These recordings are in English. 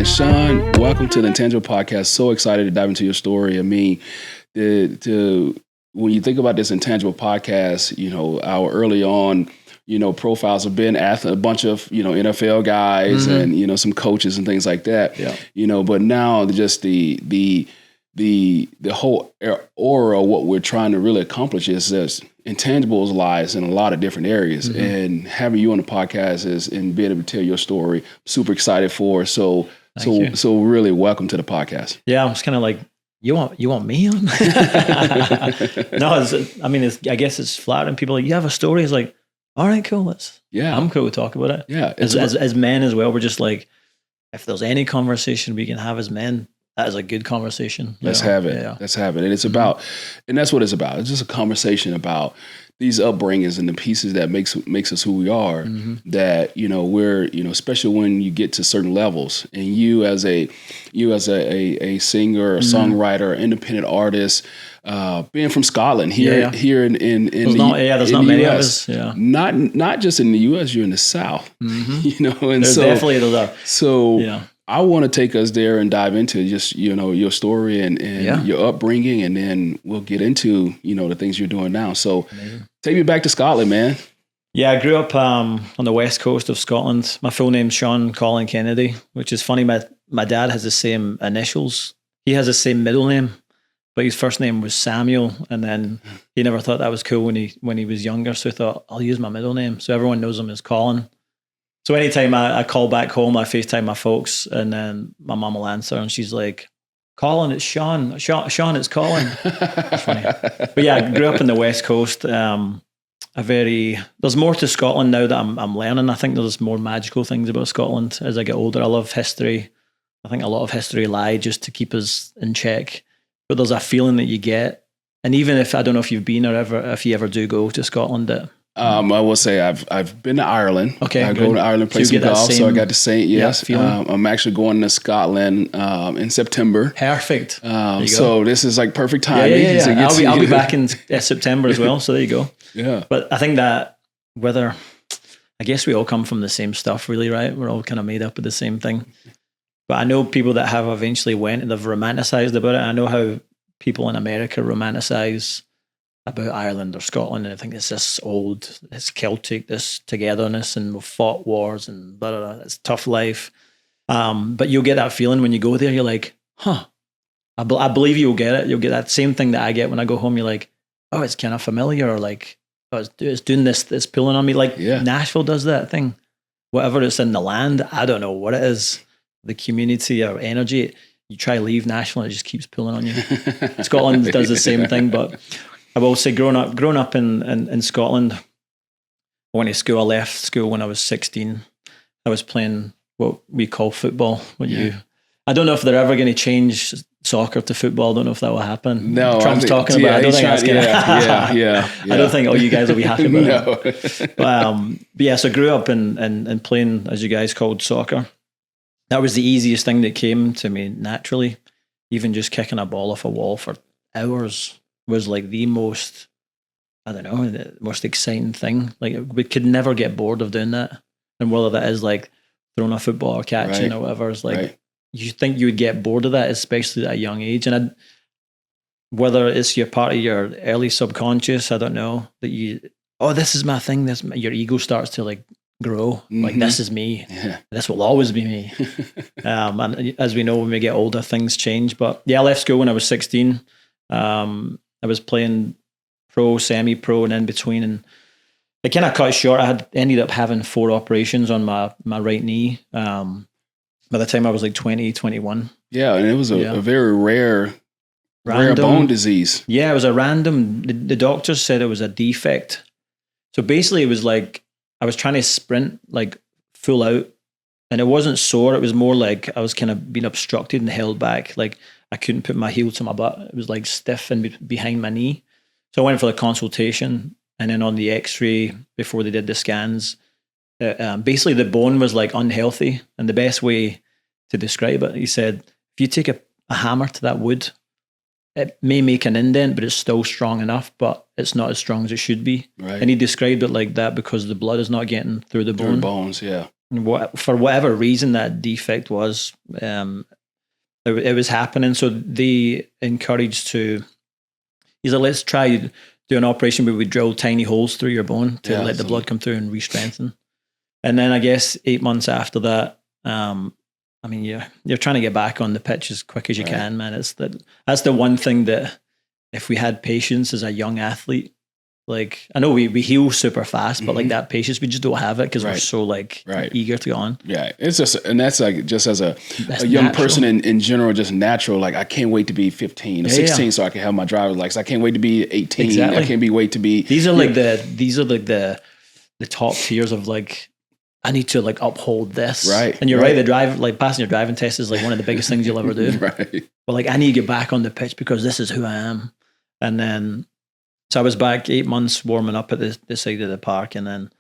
Sean, welcome to the Intangible Podcast. So excited to dive into your story. I mean, when you think about this Intangible Podcast, our early on, profiles have been a bunch of, NFL guys and, some coaches and things like that, but now just the whole aura of what we're trying to really accomplish is this intangibles lies in a lot of different areas, and having you on the podcast and being able to tell your story, super excited for. So really welcome to the podcast. Yeah. I was kind of like, you want me on? No, I guess it's flattering. People like, you have a story. It's like, all right, cool. I'm cool to talk about it. Yeah. As men as well, we're just like, if there's any conversation we can have as men, that is a good conversation. Let's have it. Yeah. Let's have it. And it's about, and that's what it's about. It's just a conversation about these upbringings and the pieces that makes us who we are, that, we're, especially when you get to certain levels, and you as a singer, a songwriter, independent artist, being from Scotland here in there's not many of us. Yeah. Not just in the US, you're in the South, and there's definitely I want to take us there and dive into just, your story and your upbringing, and then we'll get into, the things you're doing now. So take me back to Scotland, man. Yeah, I grew up on the west coast of Scotland. My full name's Sean Collin Kennedy, which is funny. My dad has the same initials. He has the same middle name, but his first name was Samuel, and then he never thought that was cool when he was younger, so he thought, I'll use my middle name. So everyone knows him as Collin. So anytime I call back home, I FaceTime my folks, and then my mom will answer, and she's like, Collin, it's Sean. Sean, it's Collin. It's funny. But yeah, I grew up in the West Coast. There's more to Scotland now that I'm learning. I think there's more magical things about Scotland as I get older. I love history. I think a lot of history lied just to keep us in check. But there's a feeling that you get, and even if I don't know if you've been or if you ever do go to Scotland, that I will say I've been to Ireland. Okay, I go to Ireland, play some golf, so I got to say yes. I'm actually going to Scotland in September. Perfect. So this is like perfect timing. Yeah. I'll be back in September as well. So there you go. Yeah. But I think that I guess we all come from the same stuff, really, right? We're all kind of made up of the same thing. But I know people that have eventually went and they've romanticized about it. I know how people in America romanticize about Ireland or Scotland, and I think it's this old, this Celtic, this togetherness, and we've fought wars and blah, blah, blah. It's a tough life. But you'll get that feeling when you go there. You're like, I believe you'll get it. You'll get that same thing that I get when I go home. You're like, oh, it's kind of familiar, or like, oh, it's doing this, it's pulling on me. Like Nashville does that thing. Whatever it's in the land, I don't know what it is. The community or energy. You try to leave Nashville, and it just keeps pulling on you. Scotland does the same thing, but I will say, growing up in Scotland, I went to school. I left school when I was 16. I was playing what we call football. I don't know if they're ever going to change soccer to football. I don't know if that will happen. No, Trump's talking about it. I don't think that's going to happen. Yeah. I don't think, you guys will be happy about it. But yeah, so I grew up in playing, as you guys called, soccer. That was the easiest thing that came to me naturally. Even just kicking a ball off a wall for hours was like the most, the most exciting thing. Like, we could never get bored of doing that. And whether that is like throwing a football or catching or whatever, it's like, you think you would get bored of that, especially at a young age. And whether it's your part of your early subconscious, I don't know, that this is my thing. Your ego starts to like grow. Like, this is me. Yeah. This will always be me. And as we know, when we get older, things change. But yeah, I left school when I was 16. I was playing pro, semi-pro, and in between, and it kind of cut short. I had ended up having 4 operations on my right knee by the time I was like 20, 21. Yeah, and it was a very rare bone disease. Yeah, it was a random. The doctors said it was a defect. So basically, it was like I was trying to sprint like full out, and it wasn't sore. It was more like I was kind of being obstructed and held back. Like, I couldn't put my heel to my butt. It was like stiff and behind my knee. So I went for the consultation, and then on the x-ray before they did the scans, basically the bone was like unhealthy. And the best way to describe it, he said, if you take a hammer to that wood, it may make an indent, but it's still strong enough, but it's not as strong as it should be. Right. And he described it like that because the blood is not getting through the bone. Bones, yeah. And for whatever reason that defect was, it was happening. So they encouraged he's like, let's try do an operation where we drill tiny holes through your bone to let the blood come through and re-strengthen. And then I guess 8 months after that, I mean, you're trying to get back on the pitch as quick as you can, man. That's the one thing that if we had patience as a young athlete, like I know we heal super fast, but like that patience, we just don't have it because we're so like eager to go on. Yeah, it's just, and that's like just as a young person in general, just natural. Like I can't wait to be 15 or 16 so I can have my driver's license. I can't wait to be 18. Exactly. I can't wait to be. These are like the top tiers of like. I need to like uphold this. Right. And you're right. Passing your driving test is like one of the biggest things you'll ever do. Right. But like, I need to get back on the pitch because this is who I am. And then, so I was back 8 months warming up at the side of the park, and then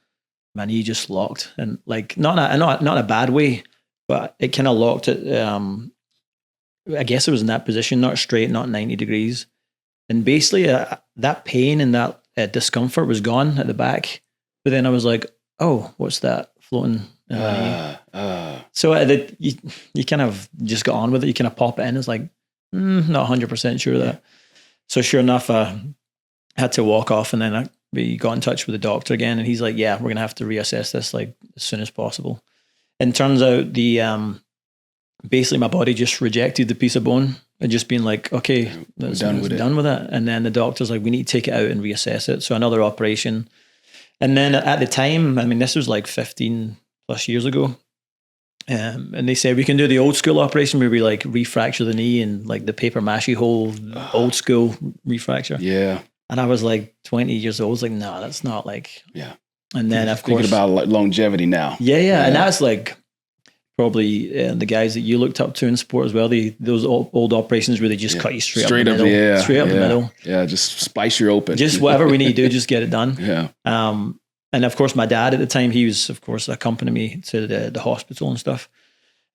my knee just locked, and like, not in a bad way, but it kind of locked it. I guess it was in that position, not straight, not 90 degrees. And basically that pain and that discomfort was gone at the back. But then I was like, oh, what's that floating in my knee? So you kind of just got on with it. You kind of pop it in. It's like, not 100% sure of that. So sure enough, I had to walk off, and then we got in touch with the doctor again, and he's like, yeah, we're going to have to reassess this like as soon as possible. And turns out basically my body just rejected the piece of bone and just been like, okay, that's done with it. And then the doctor's like, we need to take it out and reassess it. So another operation. And then at the time, I mean, this was like 15 plus years ago. And they said we can do the old school operation where we like refracture the knee and like the paper mache hole, old school refracture. Yeah. And I was like 20 years old. I was like, no, that's not like. Yeah. And then of course. Thinking about longevity now. Yeah. And that's like probably the guys that you looked up to in sport as well. Those old operations where they just cut you straight up the middle. Straight up the middle. Yeah, just splice you open. Just whatever we need to do, just get it done. Yeah. And of course, my dad at the time, he was, of course, accompanying me to the hospital and stuff.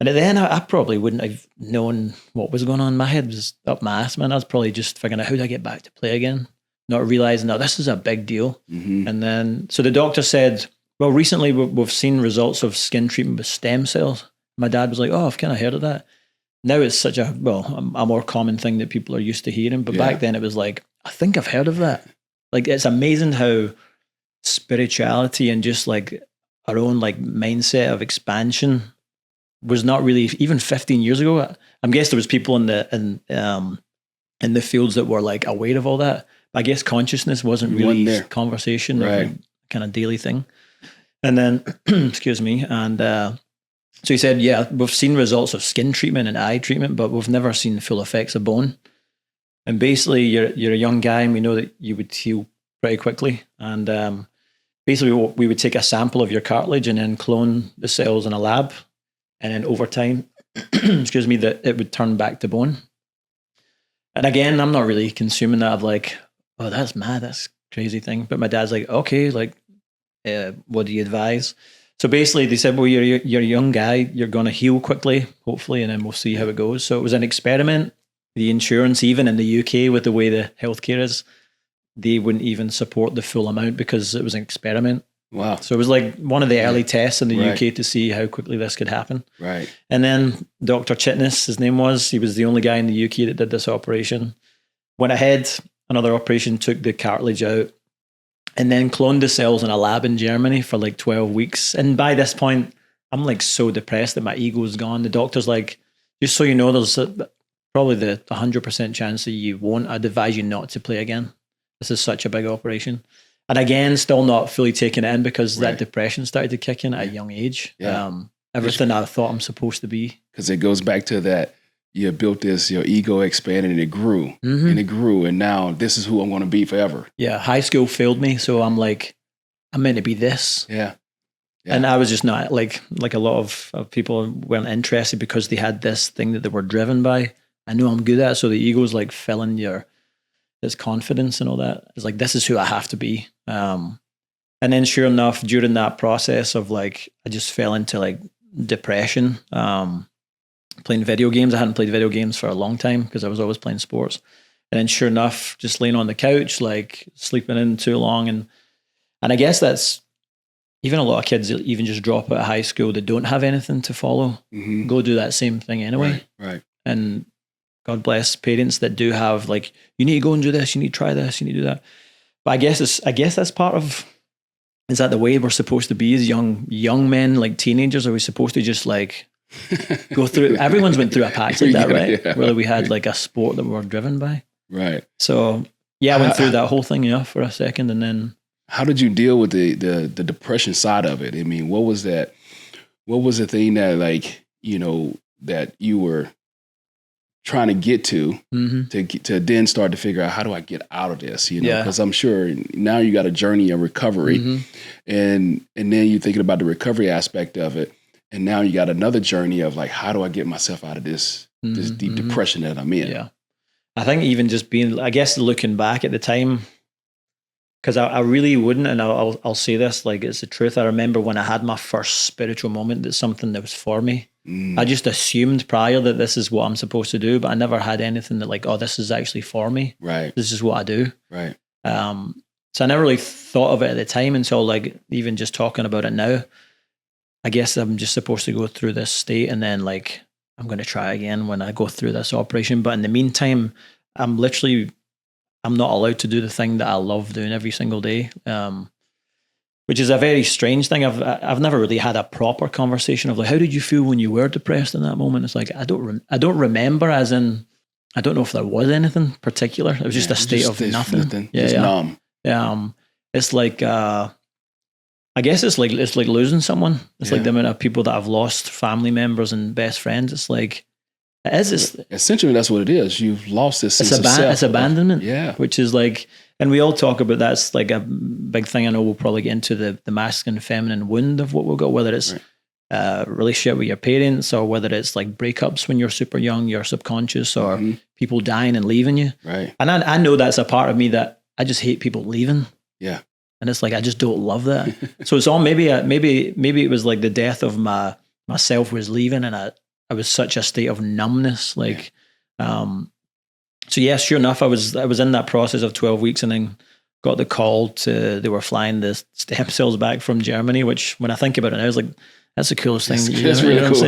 And at the end, I probably wouldn't have known what was going on. My head was up my ass, man. I was probably just figuring out how do I get back to play again, not realizing that this is a big deal. Mm-hmm. And then, so the doctor said, well, recently we've seen results of skin treatment with stem cells. My dad was like, oh, I've kind of heard of that. Now it's such a more common thing that people are used to hearing. But back then it was like, I think I've heard of that. Like, it's amazing how spirituality and just like our own like mindset of expansion was not really, even 15 years ago. I guess there was people in the fields that were like aware of all that. But I guess consciousness wasn't really conversation, right? Kind of daily thing. And then, excuse me, and so he said, yeah, we've seen results of skin treatment and eye treatment, but we've never seen full effects of bone. And basically, you're a young guy, and we know that you would heal pretty quickly. And basically, we would take a sample of your cartilage and then clone the cells in a lab. And then over time, excuse me, that it would turn back to bone. And again, I'm not really consuming that of like, oh, that's mad, that's crazy thing. But my dad's like, okay, like, what do you advise? So basically, they said, well, you're a young guy, you're going to heal quickly, hopefully, and then we'll see how it goes. So it was an experiment. The insurance, even in the UK, with the way the healthcare is, they wouldn't even support the full amount because it was an experiment. Wow. So it was like one of the early tests in the UK to see how quickly this could happen. Right. And then Dr. Chitness, his name was, he was the only guy in the UK that did this operation. Went ahead, another operation, took the cartilage out, and then cloned the cells in a lab in Germany for like 12 weeks. And by this point, I'm like so depressed that my ego is gone. The doctor's like, just so you know, there's probably the 100% chance that you won't. I'd advise you not to play again. This is such a big operation. And again, still not fully taking it in because that depression started to kick in at a young age. Yeah. Everything I thought I'm supposed to be. Because it goes back to that, you built this, your ego expanded and it grew. Mm-hmm. And it grew. And now this is who I'm going to be forever. Yeah. High school failed me. So I'm like, I'm meant to be this. Yeah. And I was just not like a lot of people weren't interested because they had this thing that they were driven by. I know I'm good at it. So the ego's like filling this confidence and all that. It's like, this is who I have to be. And then sure enough, during that process of like, I just fell into like depression, playing video games. I hadn't played video games for a long time because I was always playing sports. And then sure enough, just laying on the couch, like sleeping in too long. And I guess that's even a lot of kids that even just drop out of high school, they don't have anything to follow, go do that same thing anyway. Right. And God bless parents that do have like, you need to go and do this, you need to try this, you need to do that. But I guess that's part of, is that the way we're supposed to be as young men, like teenagers? Are we supposed to just like go through, everyone's went through a patch like that, right? Yeah. Whether we had like a sport that we were driven by. Right. So yeah, I went through that whole thing, for a second. And then how did you deal with the depression side of it? I mean, what was that? What was the thing that like, that you were trying to get to to then start to figure out, how do I get out of this? Because I'm sure now you got a journey of recovery, and then you're thinking about the recovery aspect of it, and now you got another journey of like, how do I get myself out of this deep depression that I'm in? Yeah, I think even just being, I guess, looking back at the time. Because I really wouldn't, and I'll say this, like it's the truth. I remember when I had my first spiritual moment, that's something that was for me. I just assumed prior that this is what I'm supposed to do, but I never had anything that like, oh, this is actually for me. Right. This is what I do. Right. So I never really thought of it at the time until like even just talking about it now. I guess I'm just supposed to go through this state, and then like I'm going to try again when I go through this operation. But in the meantime, I'm not allowed to do the thing that I love doing every single day, which is a very strange thing. I've never really had a proper conversation of like, how did you feel when you were depressed in that moment? It's like I don't remember, as in I don't know if there was anything particular. It was just a state of nothing. Just numb. It's like I guess it's like losing someone. It's like the amount of people that I've lost, family members and best friends. It's like. Essentially, that's what it is. You've lost this sense of self. It's abandonment. Yeah. Which is like, and we all talk about that's like a big thing. I know we'll probably get into the masculine and feminine wound of what we've got, whether it's relationship with your parents, or whether it's like breakups when you're super young, your subconscious, or people dying and leaving you. Right. And I know that's a part of me that I just hate people leaving. Yeah. And it's like, I just don't love that. So it's all maybe it was like the death of myself was leaving, and I was such a state of numbness, like, so yeah, sure enough, I was in that process of 12 weeks, and then got the call they were flying the stem cells back from Germany, which when I think about it now, I was like, that's the coolest thing. That's really cool.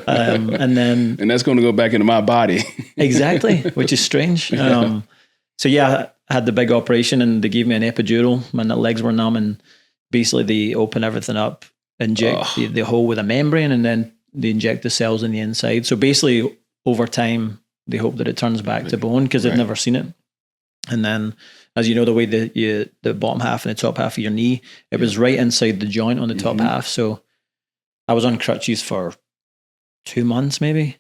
And that's going to go back into my body. Exactly, which is strange. So yeah, I had the big operation, and they gave me an epidural. My legs were numb, and basically they open everything up, inject the hole with a membrane, and then they inject the cells in the inside. So basically, over time, they hope that it turns back to bone, because they've never seen it. And then, as you know, the way the bottom half and the top half of your knee, it was right inside the joint on the top half. So I was on crutches for 2 months maybe,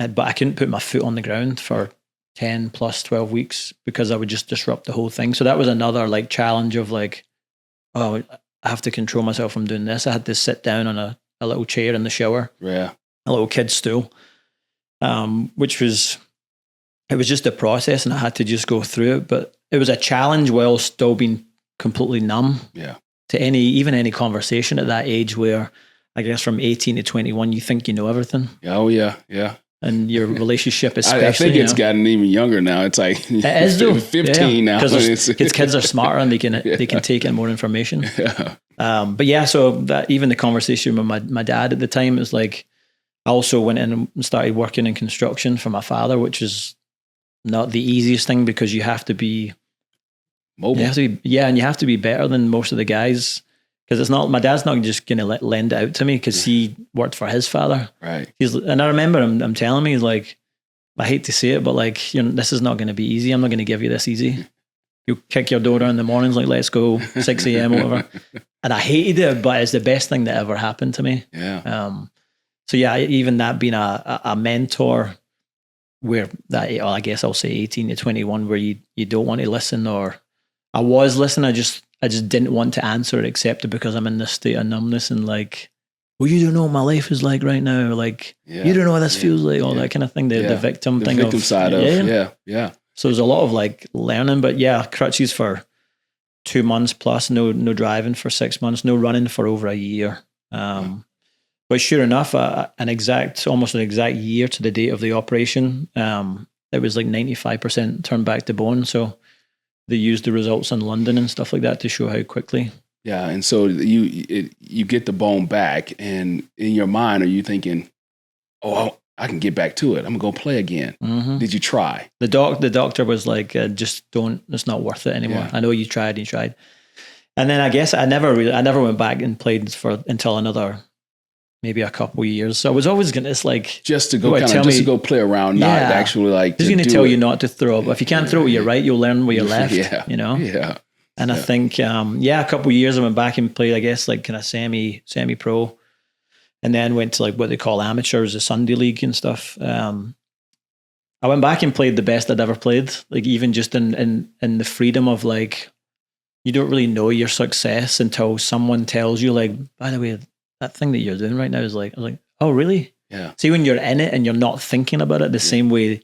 but I couldn't put my foot on the ground for 10 plus 12 weeks because I would just disrupt the whole thing. So that was another like challenge of like, oh, I have to control myself from doing this. I had to sit down on a little chair in the shower, a little kid's stool, which was just a process, and I had to just go through it. But it was a challenge while still being completely numb to even any conversation at that age, where I guess from 18 to 21, you think you know everything. Oh yeah. And your relationship, especially. I think it's gotten even younger now. It's like it is though. 15 now. Because kids are smarter, and they can take in more information. But yeah, so that even the conversation with my dad at the time, is like, I also went in and started working in construction for my father, which is not the easiest thing, because you have to be mobile. And you have to be better than most of the guys. Because it's not, my dad's not just going to lend it out to me, because he worked for his father. Right. And I remember him telling me, he's like, I hate to say it, but like, this is not going to be easy. I'm not going to give you this easy. You kick your door down in the mornings, like, let's go, 6 a.m. or whatever. And I hated it, but it's the best thing that ever happened to me. Yeah. So yeah, even that being a mentor, where that, I guess I'll say 18 to 21, where you don't want to listen, or I was listening, I just didn't want to answer it, except because I'm in this state of numbness, and like, well, you don't know what my life is like right now. Like, you don't know what this feels like, all that kind of thing. The victim thing. The victim side of. Yeah. So there's a lot of like learning, but yeah, crutches for 2 months plus, no driving for 6 months, no running for over a year. But sure enough, almost an exact year to the date of the operation, it was like 95% turned back to bone. So they used the results in London and stuff like that to show how quickly Yeah, and so you get the bone back, and in your mind, are you thinking, "Oh, I can get back to it. I'm gonna go play again." Mm-hmm. Did you try? The doctor was like, "Just don't. It's not worth it anymore." Yeah. I know you tried. And then I guess I never went back and played until another maybe a couple of years. So I was always gonna. It's like just to go play around, not actually like. He's gonna tell you not to throw up. If you can't throw it, you're right. You'll learn where you're left. Yeah, you know. Yeah. And I think, a couple of years I went back and played, I guess, like kind of semi-pro, and then went to like what they call amateurs, the Sunday league and stuff. I went back and played the best I'd ever played, like even just in the freedom of like, you don't really know your success until someone tells you, like, by the way, that thing that you're doing right now is like, I was like, oh, really? Yeah. See, when you're in it and you're not thinking about it the same way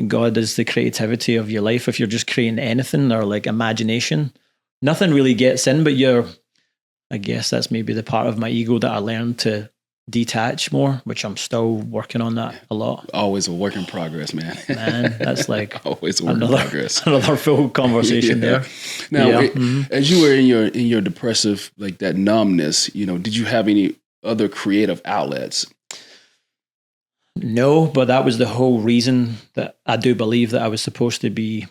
God is the creativity of your life. If you're just creating anything or like imagination, nothing really gets in, but I guess that's maybe the part of my ego that I learned to detach more, which I'm still working on that a lot. Always a work in progress, man. Man, that's like always a work in progress. Another full conversation there. Now, as you were in your depressive, like that numbness, did you have any other creative outlets? No, but that was the whole reason that I do believe that I was supposed to be,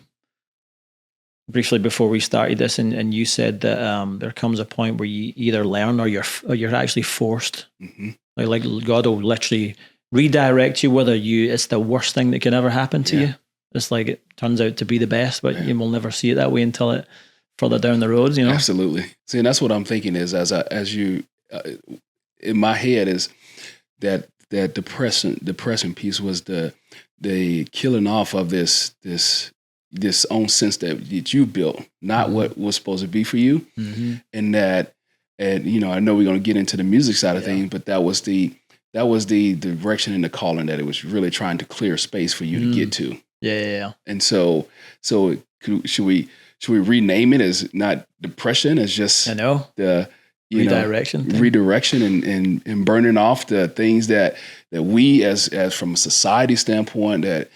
briefly before we started this, and you said that there comes a point where you either learn or you're actually forced. Mm-hmm. Like God will literally redirect you, whether it's the worst thing that can ever happen to you. It's like it turns out to be the best, but you will never see it that way until it further down the road, Absolutely. See, and that's what I'm thinking is as you, in my head is that depressing piece was the killing off of this own sense that you built, not what was supposed to be for you. Mm-hmm. And I know we're going to get into the music side of things, but that was the direction and the calling that it was really trying to clear space for you to get to. Yeah. And so should we rename it as not depression, as just the redirection and burning off the things that we as from a society standpoint that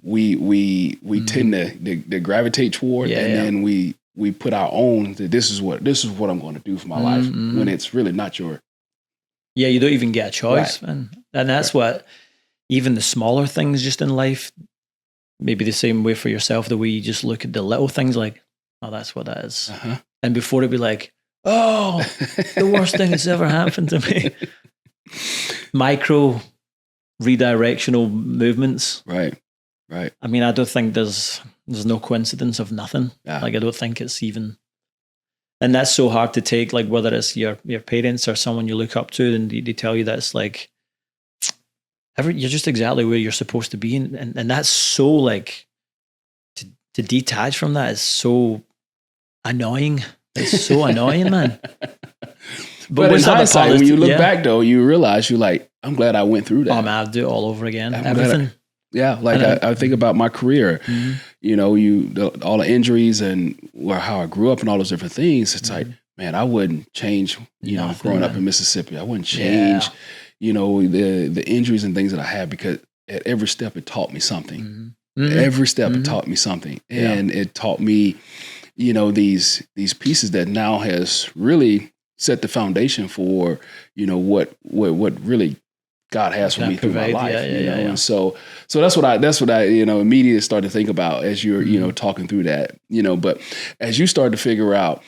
we tend to gravitate toward, then we put our own that this is what I'm going to do for my life, when it's really not your. Yeah, you don't even get a choice, man. And that's what even the smaller things just in life, maybe the same way for yourself, the way you just look at the little things like, oh, that's what that is. Uh-huh. And before it'd be like, oh, the worst thing that's ever happened to me. Micro redirectional movements. Right. I mean, I don't think there's no coincidence of nothing. Yeah. Like, I don't think it's even, and that's so hard to take, like whether it's your parents or someone you look up to and they tell you that it's like, you're just exactly where you're supposed to be. And that's so like, to detach from that is so annoying. It's so annoying, man. But in hindsight, when you look back though, you realize you're like, I'm glad I went through that. Oh man, I'll do it all over again. Everything. I think about my career, all the injuries and how I grew up and all those different things. It's like, man, I wouldn't change, growing up in Mississippi. I wouldn't change, the injuries and things that I had, because at every step it taught me something. Every step it taught me something. And it taught me, these pieces that now has really set the foundation for, what really God has for me through my life. And so that's what I immediately started to think about as you're, talking through that, but as you start to figure out,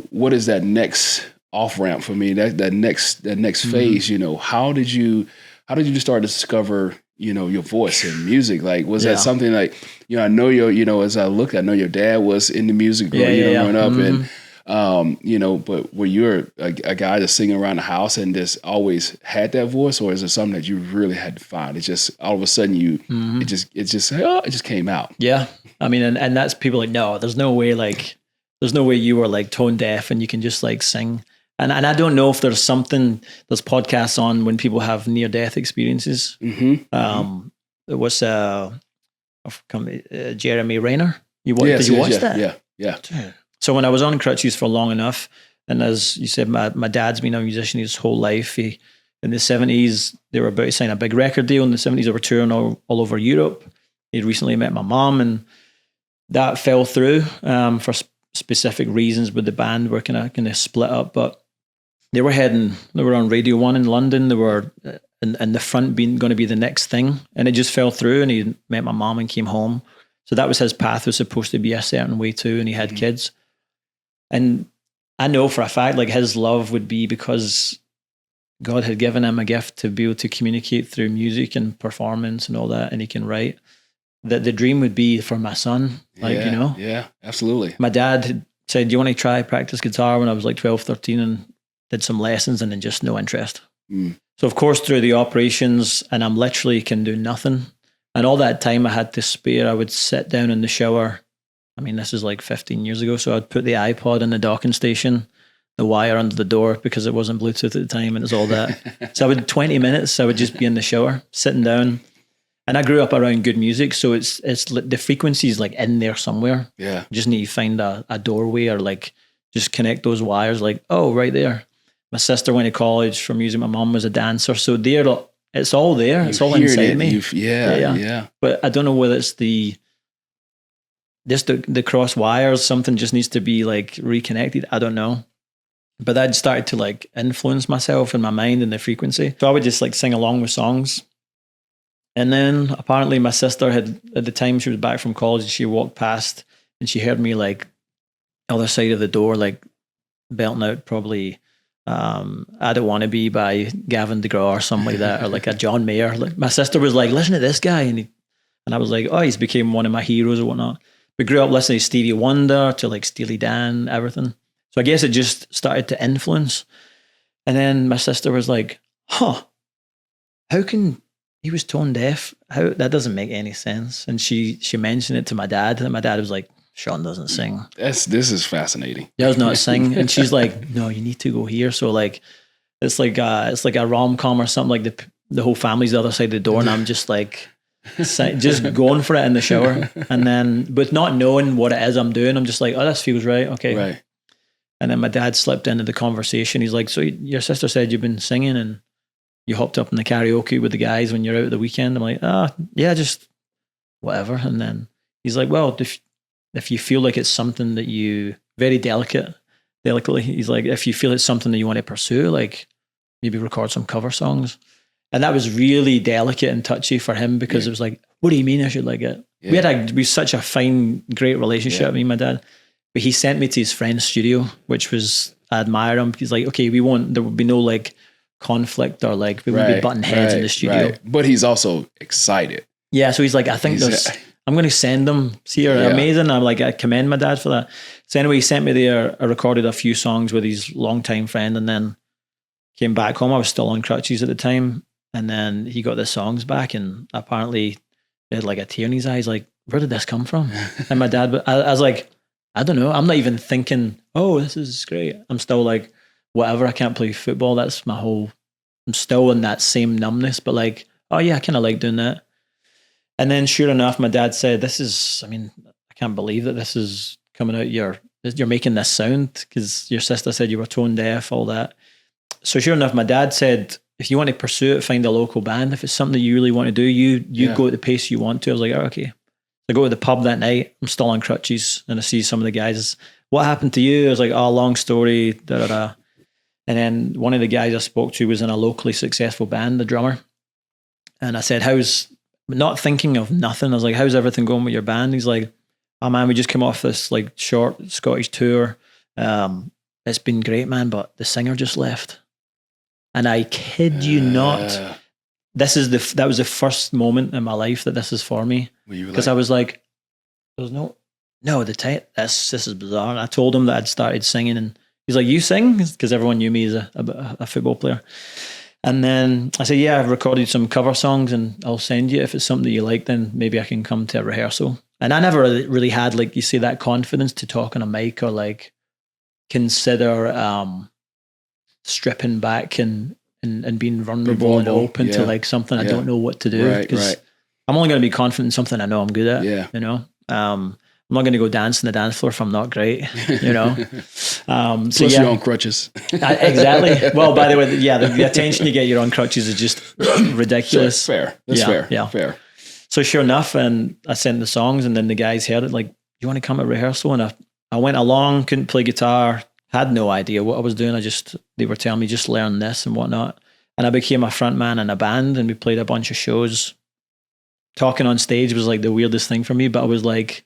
what is that next off ramp for me, that next phase, how did you start to discover, your voice in music? Like, was that something like, I know as I look, I know your dad was into music growing up and, but were you a guy that's singing around the house and just always had that voice, or is it something that you really had to find? It's just all of a sudden it just came out. Yeah. I mean, and that's people like, no, there's no way you were like tone deaf and you can just like sing. And I don't know if there's podcasts on when people have near death experiences. There was Jeremy Rayner. Did you watch that? Yeah. So when I was on crutches for long enough, and as you said, my dad's been a musician his whole life. In the 70s, they were about to sign a big record deal. In the 70s, they were touring all over Europe. He'd recently met my mom, and that fell through for specific reasons with the band were kind of split up, but they were on Radio 1 in London. They were in the front being going to be the next thing, and it just fell through, and he met my mom and came home. So that was his path, was supposed to be a certain way too, and he had kids. And I know for a fact, like, his love would be because God had given him a gift to be able to communicate through music and performance and all that, and he can write. That the dream would be for my son, Yeah, absolutely. My dad had said, do you want to try practice guitar when I was like 12, 13, and did some lessons, and then just no interest. So of course, through the operations, and I'm literally can do nothing. And all that time I had to spare, I would sit down in the shower. I mean, this is like 15 years ago. So I'd put the iPod in the docking station, the wire under the door, because it wasn't Bluetooth at the time, and it was all that. So I would 20 minutes, I would just be in the shower, sitting down. And I grew up around good music, so it's the frequency is like in there somewhere. Yeah. You just need to find a doorway, or like just connect those wires, like, oh, right there. My sister went to college for music. My mom was a dancer. So it's all there. It's all inside me. Yeah. But I don't know whether it's the cross wires, something just needs to be like reconnected. I don't know. But that started to like influence myself and my mind and the frequency. So I would just like sing along with songs. And then apparently my sister had, at the time she was back from college, and she walked past and she heard me like other side of the door, like belting out probably I Don't Want to Be by Gavin DeGraw or something like that, or like a John Mayer. Like, my sister was like, listen to this guy. And I was like, oh, he's became one of my heroes or whatnot. We grew up listening to Stevie Wonder, to like Steely Dan, everything. So I guess it just started to influence. And then my sister was like, how can... he was tone deaf. How that doesn't make any sense. And she mentioned it to my dad, and my dad was like, Sean doesn't sing. This is fascinating. He does not sing. And she's like, no, you need to go here. So like it's like a rom-com or something, like the whole family's the other side of the door, and I'm just like just going for it in the shower. And then with not knowing what it is I'm doing, I'm just like, oh, this feels right. Okay. Right. And then my dad slipped into the conversation. He's like, so your sister said you've been singing and you hopped up in the karaoke with the guys when you're out at the weekend. I'm like, yeah, just whatever. And then he's like, well, if you feel like it's something that you, very delicately, he's like, if you feel it's something that you want to pursue, like maybe record some cover songs. And that was really delicate and touchy for him, because it was like, what do you mean I should like it? Yeah. We had such a fine, great relationship, me and my dad. But he sent me to his friend's studio, which was, I admire him. He's like, okay, there would be no like conflict, or like we wouldn't be butting heads in the studio. Right. But he's also excited. Yeah, so he's like, I think I'm going to send them. See, you're amazing. I'm like, I commend my dad for that. So anyway, he sent me there. I recorded a few songs with his longtime friend, and then came back home. I was still on crutches at the time. And then he got the songs back, and apparently he had like a tear in his eyes, like, where did this come from? And my dad, I was like, I don't know. I'm not even thinking, oh, this is great. I'm still like, whatever, I can't play football. That's my whole, I'm still in that same numbness, but like, oh yeah, I kind of like doing that. And then sure enough, my dad said, I can't believe that this is coming out, you're making this sound, because your sister said you were tone deaf, all that. So sure enough, my dad said, if you want to pursue it, find a local band. If it's something you really want to do, you go at the pace you want to. I was like, oh, okay. So I go to the pub that night. I'm still on crutches, and I see some of the guys. What happened to you? I was like, oh, long story. Da, da, da. And then one of the guys I spoke to was in a locally successful band, the drummer. And I said, not thinking of nothing. I was like, how's everything going with your band? He's like, oh man, we just came off this like short Scottish tour. It's been great, man, but the singer just left. And I kid you not, that was the first moment in my life that this is for me. Because I was like, there's this is bizarre. And I told him that I'd started singing, and he's like, you sing? Because everyone knew me as a football player. And then I said, yeah, I've recorded some cover songs, and I'll send you. If it's something that you like, then maybe I can come to a rehearsal. And I never really had, like you say, that confidence to talk on a mic, or like consider stripping back and being vulnerable and open to like something I don't know what to do. Because I'm only going to be confident in something I know I'm good at. Yeah. You know, I'm not going to go dance on the dance floor if I'm not great. You know. Plus you're on crutches. Exactly. Well, by the way, the attention you get you're on crutches is just ridiculous. Fair. That's fair. Yeah. Fair. So sure enough, and I sent the songs, and then the guys heard it, like, you want to come at rehearsal? And I went along, couldn't play guitar, had no idea what I was doing. They were telling me just learn this and whatnot. And I became a front man in a band, and we played a bunch of shows. Talking on stage was like the weirdest thing for me, but I was like,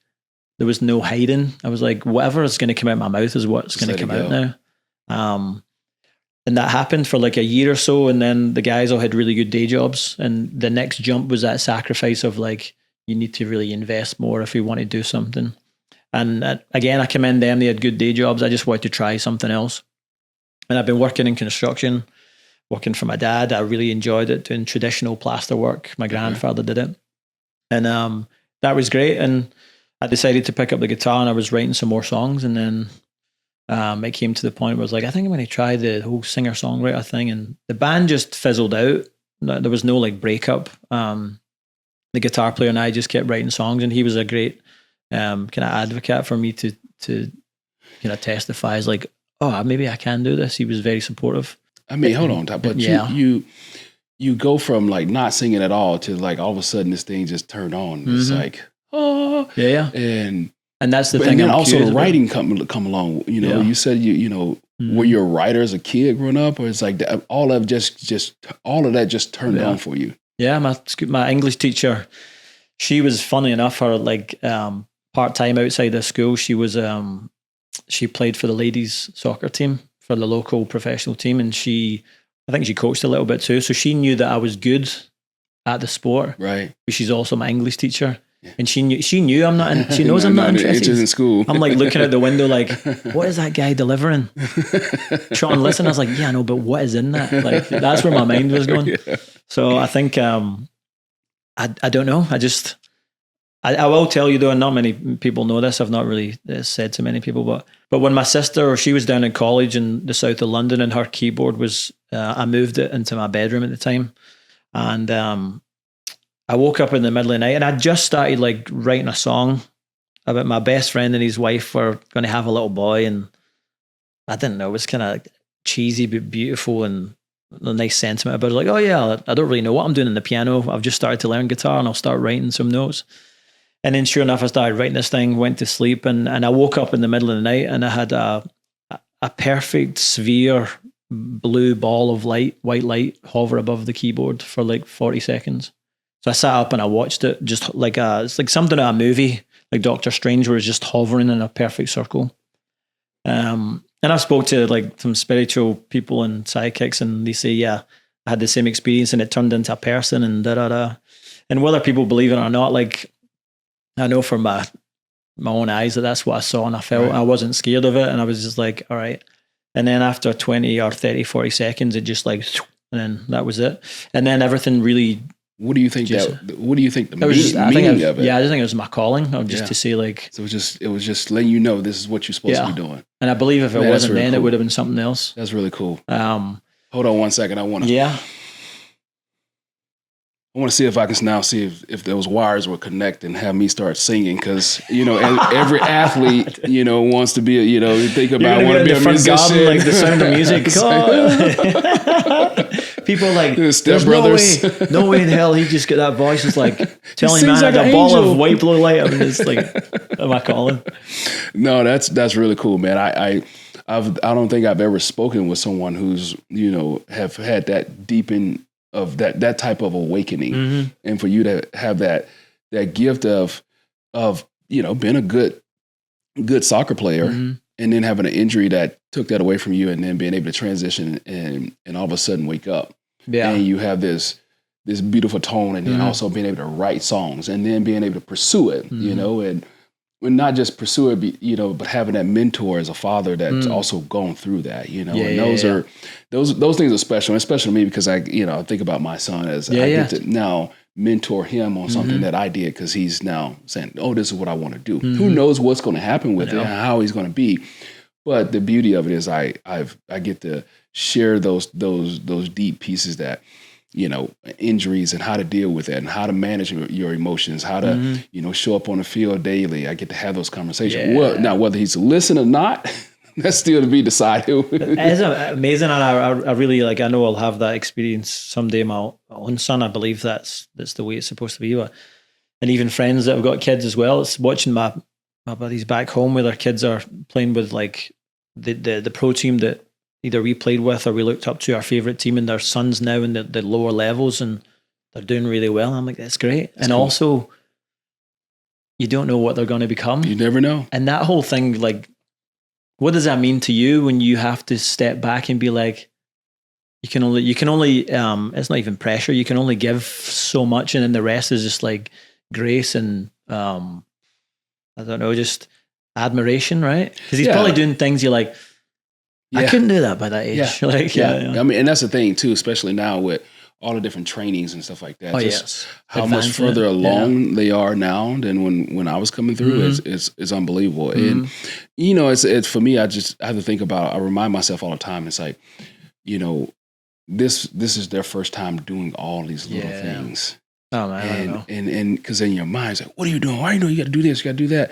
there was no hiding. I was like, whatever is going to come out of my mouth is what's going to come out now. And that happened for like a year or so. And then the guys all had really good day jobs. And the next jump was that sacrifice of like, you need to really invest more if you want to do something. And again, I commend them. They had good day jobs. I just wanted to try something else. And I've been working in construction, working for my dad. I really enjoyed it, doing traditional plaster work. My grandfather did it. And that was great. And I decided to pick up the guitar, and I was writing some more songs. And then it came to the point where I was like, I think I'm going to try the whole singer-songwriter thing. And the band just fizzled out. There was no like breakup. The guitar player and I just kept writing songs, and he was a great kind of advocate for me to kind of testify as like, oh, maybe I can do this. He was very supportive. I mean, hold on, but you go from like not singing at all to like all of a sudden this thing just turned on. It's like, oh, yeah, and that's the thing. And then also the writing come along. You know, you said you know were you a writer as a kid growing up, or it's like all of that just turned on for you? Yeah, my English teacher, she was funny enough. Her like part time outside of school, she was she played for the ladies soccer team for the local professional team, and I think she coached a little bit too. So she knew that I was good at the sport. Right. But she's also my English teacher. And she knew I'm not, she knows I'm not interested in school. I'm like looking out the window like, what is that guy delivering? Trying to listen. I was like, yeah, no, but what is in that? Like, that's where my mind was going. Yeah. So I think, I don't know. I will tell you though, and not many people know this. I've not really said to many people, but when my sister, she was down in college in the south of London, and her keyboard was, I moved it into my bedroom at the time. And I woke up in the middle of the night, and I just started like writing a song about my best friend and his wife were going to have a little boy. And I didn't know, it was kind of cheesy, but beautiful and a nice sentiment about it. Like, oh yeah, I don't really know what I'm doing in the piano. I've just started to learn guitar, and I'll start writing some notes. And then sure enough, I started writing this thing, went to sleep, and I woke up in the middle of the night, and I had a perfect sphere, blue ball of light, white light, hover above the keyboard for like 40 seconds. So I sat up and I watched it, just like it's like something in a movie, like Doctor Strange, where it's just hovering in a perfect circle. And I spoke to like some spiritual people and psychics, and they say, yeah, I had the same experience, and it turned into a person, and da-da-da. And whether people believe it or not, like, I know from my own eyes that's what I saw, and I felt I wasn't scared of it, and I was just like, all right. And then after 20 or 30, 40 seconds, it just like, and then that was it. And then everything really... What do you think what do you think the meaning of it? Yeah, I just think it was my calling, to say like... So it was just letting you know this is what you're supposed to be doing. And I believe if it wasn't really then, it would have been something else. That's really cool. Hold on one second. I want to... Yeah. I want to see if I can now see if those wires will connect and have me start singing, because every athlete wants to be think about want to be a musician, garden, like the sound of music. People like Step Brothers. No way in hell he just get that voice. It's like telling man like a ball of white blue light. I mean, it's like, am I calling? No, that's really cool, man. I don't think I've ever spoken with someone who's have had that deep in. Of that type of awakening, and for you to have that gift of being a good soccer player, and then having an injury that took that away from you, and then being able to transition and all of a sudden wake up, and you have this beautiful tone, and then also being able to write songs, and then being able to pursue it, and not just pursue it, but having that mentor as a father that's also gone through that, and those things are special, especially me, because I think about my son as I get to now mentor him on something that I did, because he's now saying, oh, this is what I want to do. Who knows what's going to happen with it and how he's going to be. But the beauty of it is I get to share those deep pieces that, injuries and how to deal with it and how to manage your emotions, how to, show up on the field daily. I get to have those conversations. Yeah. Well, now, whether he's listening or not, that's still to be decided. It's amazing. And I really I know I'll have that experience someday. My own son, I believe that's the way it's supposed to be. And even friends that have got kids as well, it's watching my my buddies back home where their kids are playing with like the pro team that either we played with or we looked up to, our favorite team, and their sons now in the lower levels, and they're doing really well. I'm like, that's great. That's cool. Also, you don't know what they're going to become. You never know. And that whole thing, like, what does that mean to you when you have to step back and be like, you can only, it's not even pressure. You can only give so much. And then the rest is just like grace and, I don't know, just admiration, right? Because he's probably doing things you're like, I couldn't do that by that age. Yeah. Like, I mean, and that's the thing too, especially now with all the different trainings and stuff like that. Oh, just how much further along they are now than when I was coming through is unbelievable. And, you know, it's for me, I have to think about, I remind myself all the time. It's like, you know, this is their first time doing all these little things. Oh man, I don't know. And because in your mind, it's like, what are you doing? Why you know you got to do this? You got to do that.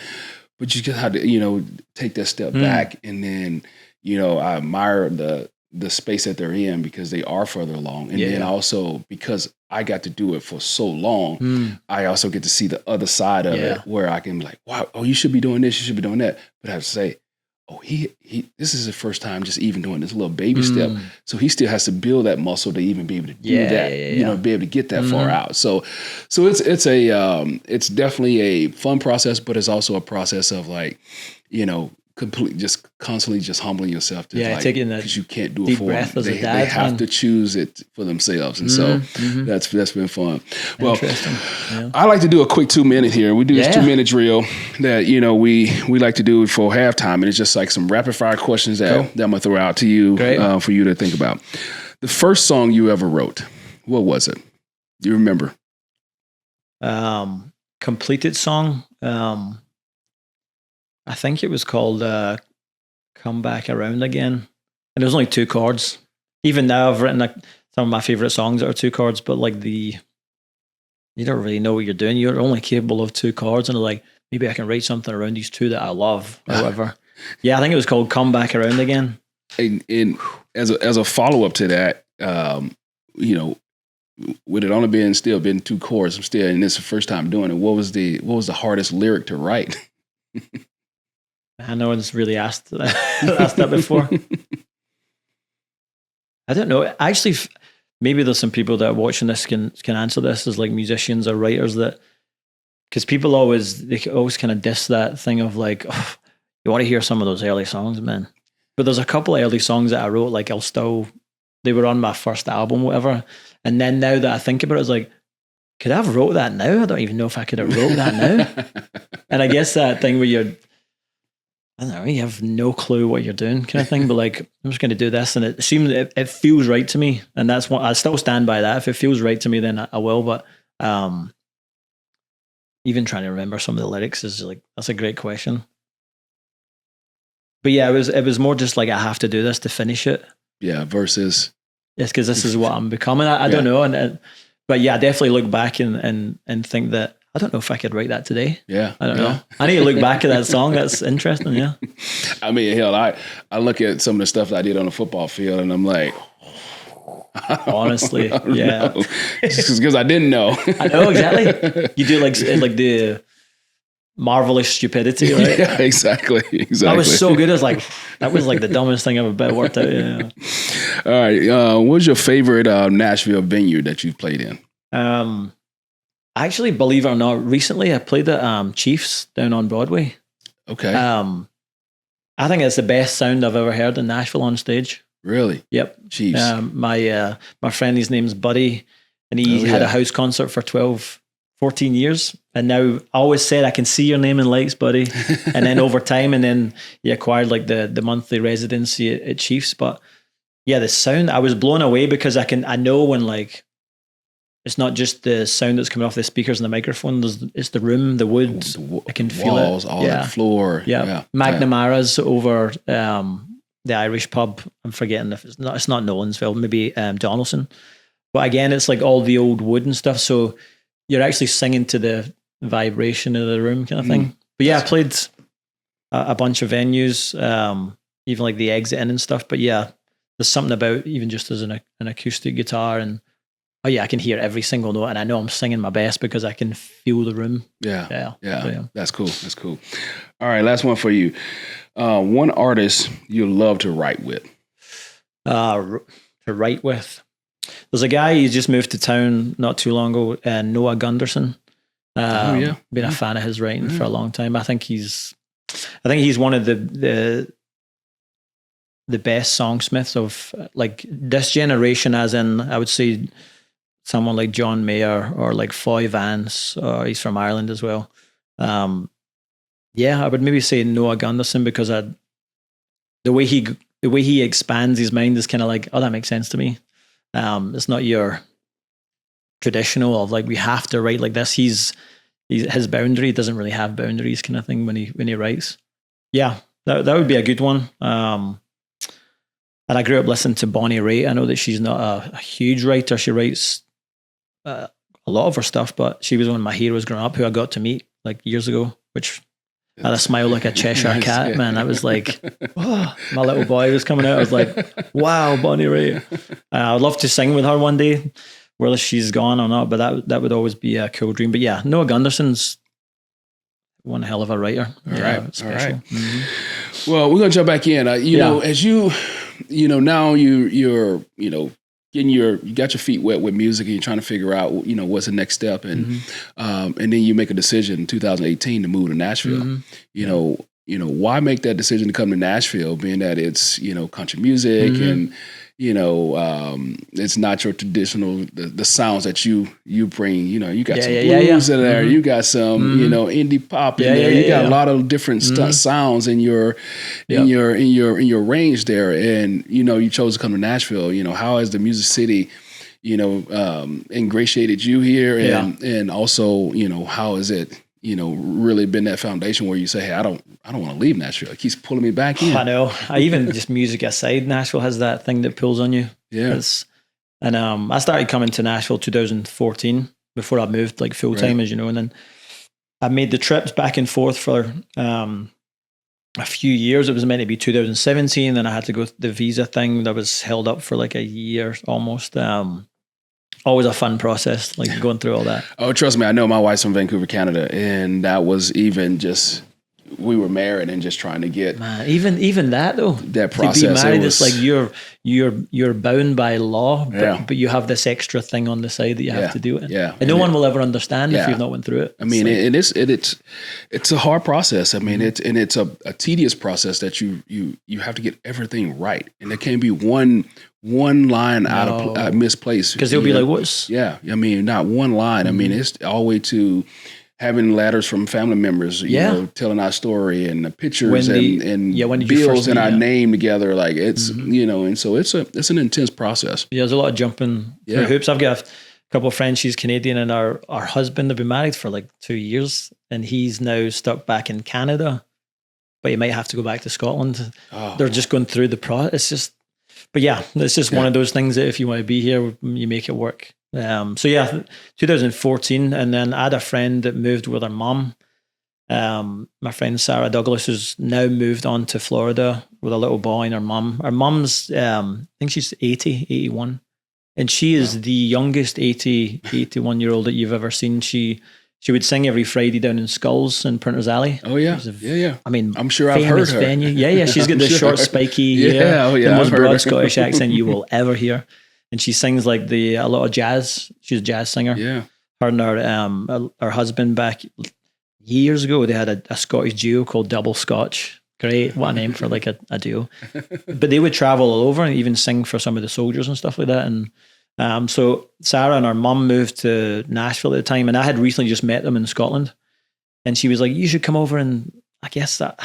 But you just have to, you know, take that step back. And then, you know, I admire the space that they're in because they are further along. And then also because I got to do it for so long, I also get to see the other side of it where I can be like, wow, oh, you should be doing this, you should be doing that. But I have to say, oh, he this is his first time just even doing this little baby step. So he still has to build that muscle to even be able to do that, you know, be able to get that far out. So it's definitely a fun process, but it's also a process of like, you know, just constantly just humbling yourself to taking that because you can't do it for them. They have to choose it for themselves. And so that's been fun. Well, I like to do a quick 2-minute here. We do this 2-minute drill that, you know, we like to do for halftime. And it's just like some rapid fire questions that I'm going to throw out to you for you to think about. The first song you ever wrote, what was it? Do you remember? Completed song. I think it was called Come Back Around Again. And there was only 2 chords. Even now I've written some of my favorite songs that are 2 chords, but like you don't really know what you're doing. You're only capable of 2 chords, and like, maybe I can write something around these 2 that I love or whatever. I think it was called Come Back Around Again. And as a follow-up to that, you know, with it only been 2 chords, and it's the first time doing it, what was the hardest lyric to write? No one's really asked that before. I don't know. Actually, maybe there's some people that are watching this can answer this as like musicians or writers, that because people always kind of diss that thing of like, oh, you want to hear some of those early songs, man. But there's a couple of early songs that I wrote, like they were on my first album, whatever. And then now that I think about it, it's like, could I have wrote that now? I don't even know if I could have wrote that now. And I guess that thing where I don't know, you have no clue what you're doing kind of thing, but like, I'm just going to do this. And it seems, it feels right to me. And that's what I still stand by that. If it feels right to me, then I will. But even trying to remember some of the lyrics is like, that's a great question. But yeah, it was more just like, I have to do this to finish it. Yeah. Versus. Yes. Cause this is what I'm becoming. I don't know. But yeah, I definitely look back and think that, I don't know if I could write that today. Yeah. I don't know. I need to look back at that song. That's interesting. Yeah. I mean, hell, I look at some of the stuff that I did on the football field and I'm like, honestly, yeah. Just because I didn't know. I know, exactly. You do like the marvelous stupidity, right? Yeah, exactly. That was so good. That was like the dumbest thing I've ever worked out. Yeah. All right. What was your favorite Nashville venue that you've played in? Actually, believe it or not, recently I played at Chiefs down on Broadway. Okay. I think it's the best sound I've ever heard in Nashville on stage. Really? Yep. Chiefs. My friend, his name's Buddy, and he had a house concert for 14 years. And now I always said, I can see your name in lights, Buddy. And then over time, and then he acquired like the monthly residency at Chiefs. But yeah, the sound, I was blown away because I know when like, it's not just the sound that's coming off the speakers and the microphone. It's the room, the wood. I can feel walls, it. All the floor. Yeah. McNamara's over the Irish pub. I'm forgetting if it's not Nolansville, maybe Donaldson. But again, it's like all the old wood and stuff. So you're actually singing to the vibration of the room kind of thing. But yeah, I played a bunch of venues, even like the Exit Inn and stuff. But yeah, there's something about even just as an acoustic guitar and oh yeah, I can hear every single note, and I know I'm singing my best because I can feel the room. Yeah. That's cool. All right, last one for you. One artist you love to write with. To write with. There's a guy, he just moved to town not too long ago, Noah Gunderson. Been a fan of his writing for a long time. I think he's one of the best songsmiths of like this generation, as in I would say someone like John Mayer or like Foy Vance, or he's from Ireland as well. I would maybe say Noah Gunderson, because the way he expands his mind is kind of like, oh, that makes sense to me. It's not your traditional of like, we have to write like this. His boundary doesn't really have boundaries kind of thing when he writes. Yeah, that would be a good one. And I grew up listening to Bonnie Raitt. I know that she's not a huge writer. She writes a lot of her stuff, but she was one of my heroes growing up, who I got to meet like years ago, which had a smile like a Cheshire cat, man. I was like, oh, my little boy was coming out. I was like, wow, Bonnie Raitt. I'd love to sing with her one day, whether she's gone or not, but that would always be a cool dream. But yeah, Noah Gunderson's one hell of a writer. All right. Mm-hmm. Well, we're going to jump back in. You know, as you now you're getting you got your feet wet with music, and you're trying to figure out, what's the next step. And, and then you make a decision in 2018 to move to Nashville. Why make that decision to come to Nashville, being that it's, country music and, it's not your traditional, the sounds that you bring, you got some blues in there, you got some, indie pop in there, you got a lot of different sounds in your range there. And, you chose to come to Nashville. How has the Music City, ingratiated you here? And also, how has it, really been that foundation where you say, hey, I don't want to leave Nashville. It keeps pulling me back in. I know. Even just music aside, Nashville has that thing that pulls on you. Yeah. I started coming to Nashville 2014 before I moved like full time, as you know, and then I made the trips back and forth for a few years. It was meant to be 2017. Then I had to go the visa thing that was held up for like a year almost. Always a fun process, like going through all that. Oh, trust me, I know my wife's from Vancouver, Canada, and that was even just, we were married and just trying to get even that though. That process. To be married, it's like you're bound by law, but you have this extra thing on the side that you have to do it. Yeah, and no one will ever understand if you've not went through it. I mean, it's a hard process. I mean, it's a tedious process that you have to get everything right, and there can't be one line out of misplaced, because they'll be like, what's I mean, not one line. I mean, it's all the way to having letters from family members, you know, telling our story, and the pictures and bills and our name together. Like it's, and so it's an intense process. Yeah, there's a lot of jumping through hoops. I've got a couple of friends, she's Canadian, and our husband, they've been married for like 2 years, and he's now stuck back in Canada, but he might have to go back to Scotland. They're just going through the process. It's just, but yeah, it's just one of those things that if you want to be here, you make it work. 2014, and then I had a friend that moved with her mum. My friend Sarah Douglas, who's now moved on to Florida with a little boy and her mum. Her mum's, I think she's 81, and she is the youngest 81-year-old that you've ever seen. She would sing every Friday down in Skulls in Printers Alley. Oh yeah, I mean, I'm sure I've heard her. Venue. Yeah, she's got this short, spiky hair, the most broad Scottish accent you will ever hear. And she sings like a lot of jazz. She's a jazz singer. Yeah. Her and her husband back years ago, they had a Scottish duo called Double Scotch. Great. What a name for like a duo. But they would travel all over and even sing for some of the soldiers and stuff like that. And so Sarah and her mum moved to Nashville at the time, and I had recently just met them in Scotland. And she was like, you should come over. And I guess that,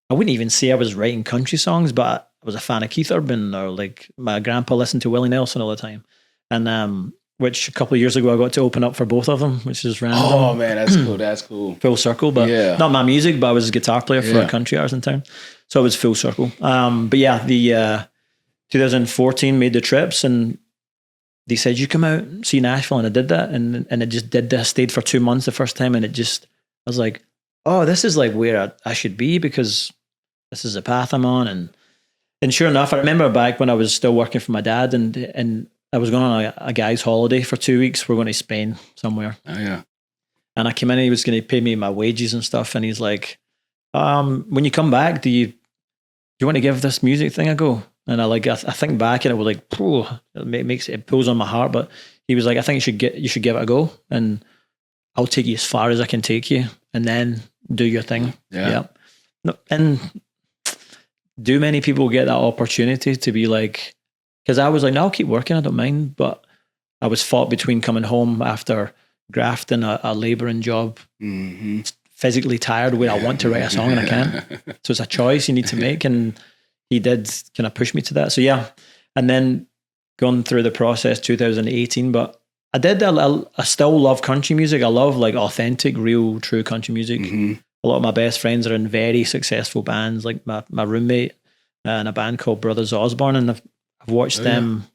I wouldn't even say I was writing country songs, but I was a fan of Keith Urban, or like my grandpa listened to Willie Nelson all the time. And which a couple of years ago I got to open up for both of them, which is random. Oh man, that's cool. That's cool. Full circle, but not my music, but I was a guitar player for a country artist in town. So it was full circle. But yeah, the 2014 made the trips, and they said, you come out, see Nashville, and I did that. And it just did that. I stayed for 2 months the first time, and I was like, oh, this is like where I should be, because this is the path I'm on. And sure enough, I remember back when I was still working for my dad, and I was going on a guy's holiday for 2 weeks. We're going to Spain somewhere. Oh yeah. And I came in and he was going to pay me my wages and stuff. And he's like, when you come back, do you want to give this music thing a go? And I think back and it was like, it pulls on my heart. But he was like, I think you should give it a go, and I'll take you as far as I can take you, and then do your thing. Yeah. No, and do many people get that opportunity to be like, because I was like, no, I'll keep working, I don't mind. But I was fought between coming home after grafting a labouring job, physically tired, where I want to write a song and I can't. So it's a choice you need to make. And he did kind of push me to that. So yeah. And then gone through the process 2018, but I still love country music. I love like authentic, real, true country music. A lot of my best friends are in very successful bands, like my roommate in a band called Brothers Osborne. And I've watched them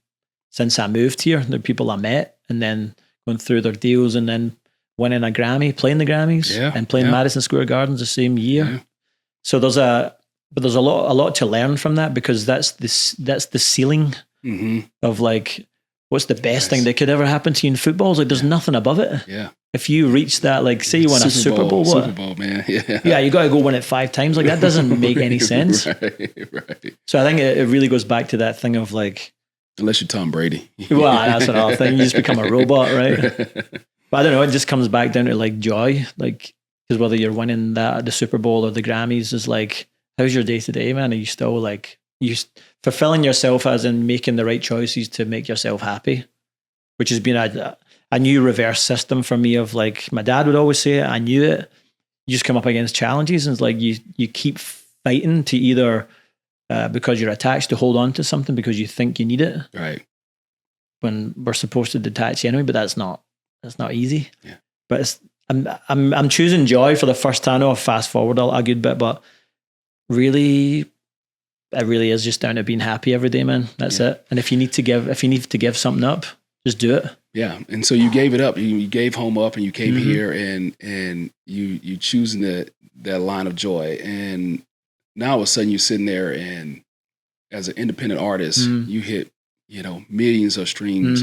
since I moved here. They're people I met, and then going through their deals, and then winning a Grammy, playing the Grammys, and playing Madison Square Gardens the same year. So there's a lot to learn from that, because that's the ceiling of like, what's the best thing that could ever happen to you in football? It's like there's nothing above it. Yeah. If you reach that, like say you win a Super Bowl, Super Bowl, man. Yeah, you got to go win it 5 times. Like that doesn't make any sense. Right. So I think it really goes back to that thing of like, unless you're Tom Brady. Well, that's another thing. You just become a robot, right? But I don't know. It just comes back down to like joy, like, because whether you're winning the Super Bowl or the Grammys is like, how's your day to day, man? Are you still like fulfilling yourself, as in making the right choices to make yourself happy, which has been a new reverse system for me of like, my dad would always say it, I knew it. You just come up against challenges, and it's like you keep fighting to either because you're attached to hold on to something because you think you need it. Right. When we're supposed to detach anyway, but that's not easy. Yeah. But I'm choosing joy for the first time. I know I've fast forward a good bit, but really, it really is just down to being happy every day, man. That's it. And if you need to give something up, just do it. Yeah. And so you gave it up. You gave home up, and you came here, and you choosing that line of joy. And now all of a sudden you're sitting there, and as an independent artist, you hit, millions of streams.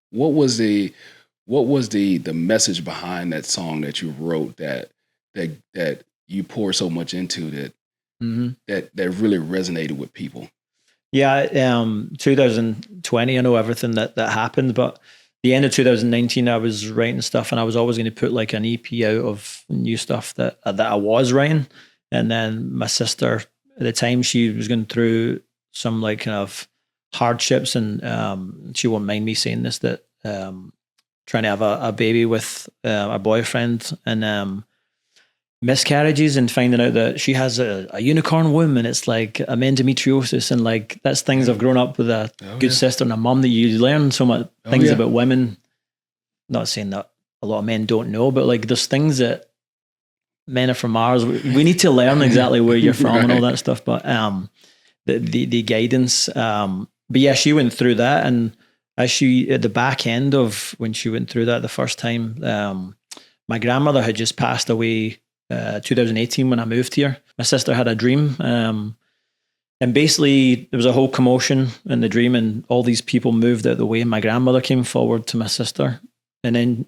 What was the message behind that song that you wrote that you poured so much into that really resonated with people? Yeah, 2020, I know everything that happened, but the end of 2019, I was writing stuff, and I was always going to put like an EP out of new stuff that I was writing. And then my sister at the time, she was going through some like kind of hardships, and she won't mind me saying this, that trying to have a baby with a boyfriend, and miscarriages, and finding out that she has a unicorn womb, and it's like a endometriosis, and like that's things I've grown up with a good sister and a mum, that you learn so much things about women. Not saying that a lot of men don't know, but like there's things that men are from Mars. We need to learn exactly where you're from and all that stuff. But the guidance. But yeah, she went through that, and as she at the back end of when she went through that the first time, my grandmother had just passed away. 2018 when I moved here. My sister had a dream, and basically there was a whole commotion in the dream, and all these people moved out of the way, and my grandmother came forward to my sister, and then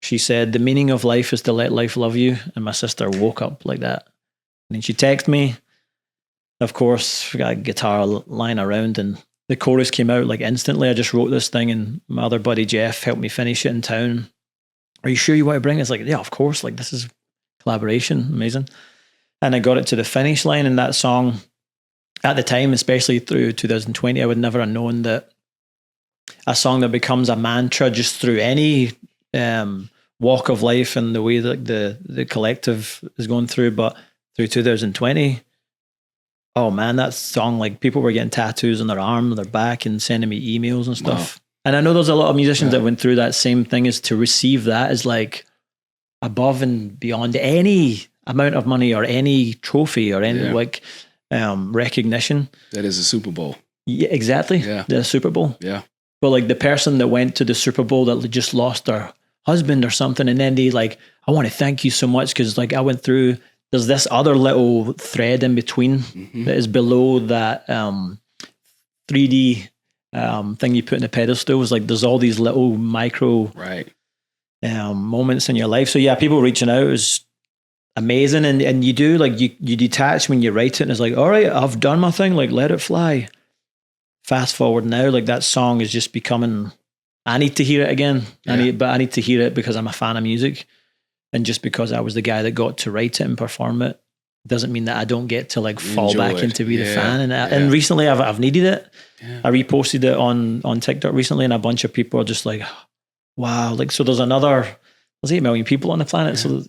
she said, the meaning of life is to let life love you. And my sister woke up like that, and then she texted me. Of course, we got a guitar lying around, and the chorus came out like instantly. I just wrote this thing, and my other buddy Jeff helped me finish it in town. Are you sure you want to bring it? It's like, yeah, of course, like this is collaboration, amazing. And I got it to the finish line, and that song at the time, especially through 2020, I would never have known that a song that becomes a mantra just through any walk of life and the way that the collective is going through, but through 2020, oh man, that song, like people were getting tattoos on their arm, their back, and sending me emails and stuff. Wow. And I know there's a lot of musicians that went through that same thing, is to receive that as like above and beyond any amount of money or any trophy or any recognition. That is a Super Bowl. Yeah, exactly. Yeah. The Super Bowl. Yeah. But like the person that went to the Super Bowl that just lost their husband or something, and then they like, I want to thank you so much because like I went through, there's this other little thread in between that is below that 3D thing you put in a pedestal. Is like there's all these little micro moments in your life. So yeah, people reaching out is amazing, and you do like you detach when you write it, and it's like, all right, I've done my thing, like let it fly. Fast forward now, like that song is just becoming. I need to hear it again. I need to hear it because I'm a fan of music, and just because I was the guy that got to write it and perform it doesn't mean that I don't get to like fall back into be the fan. And recently I've needed it. Yeah. I reposted it on TikTok recently, and a bunch of people are just like, wow, like so. There's 8 million people on the planet, so.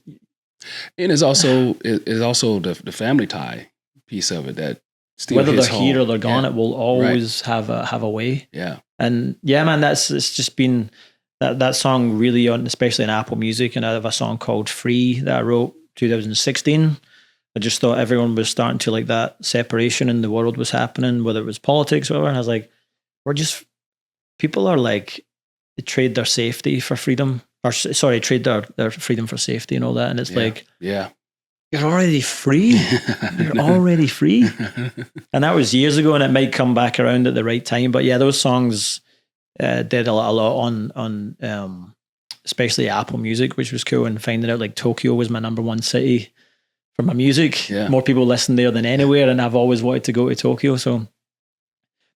And it's also the family tie piece of it that still whether hits they're home. here or they're gone, it will always have a way. Yeah. And yeah, man, it's just been that song really on, especially in Apple Music, and I have a song called Free that I wrote 2016. I just thought everyone was starting to like that separation in the world was happening, whether it was politics or whatever. And I was like, people are like, they trade their safety for freedom, or sorry, trade their freedom for safety and all that. And it's like, you're already free. You're already free. And that was years ago, and it might come back around at the right time. But yeah, those songs did a lot on especially Apple Music, which was cool. And finding out like Tokyo was my #1 city for my music. Yeah. More people listen there than anywhere, and I've always wanted to go to Tokyo. So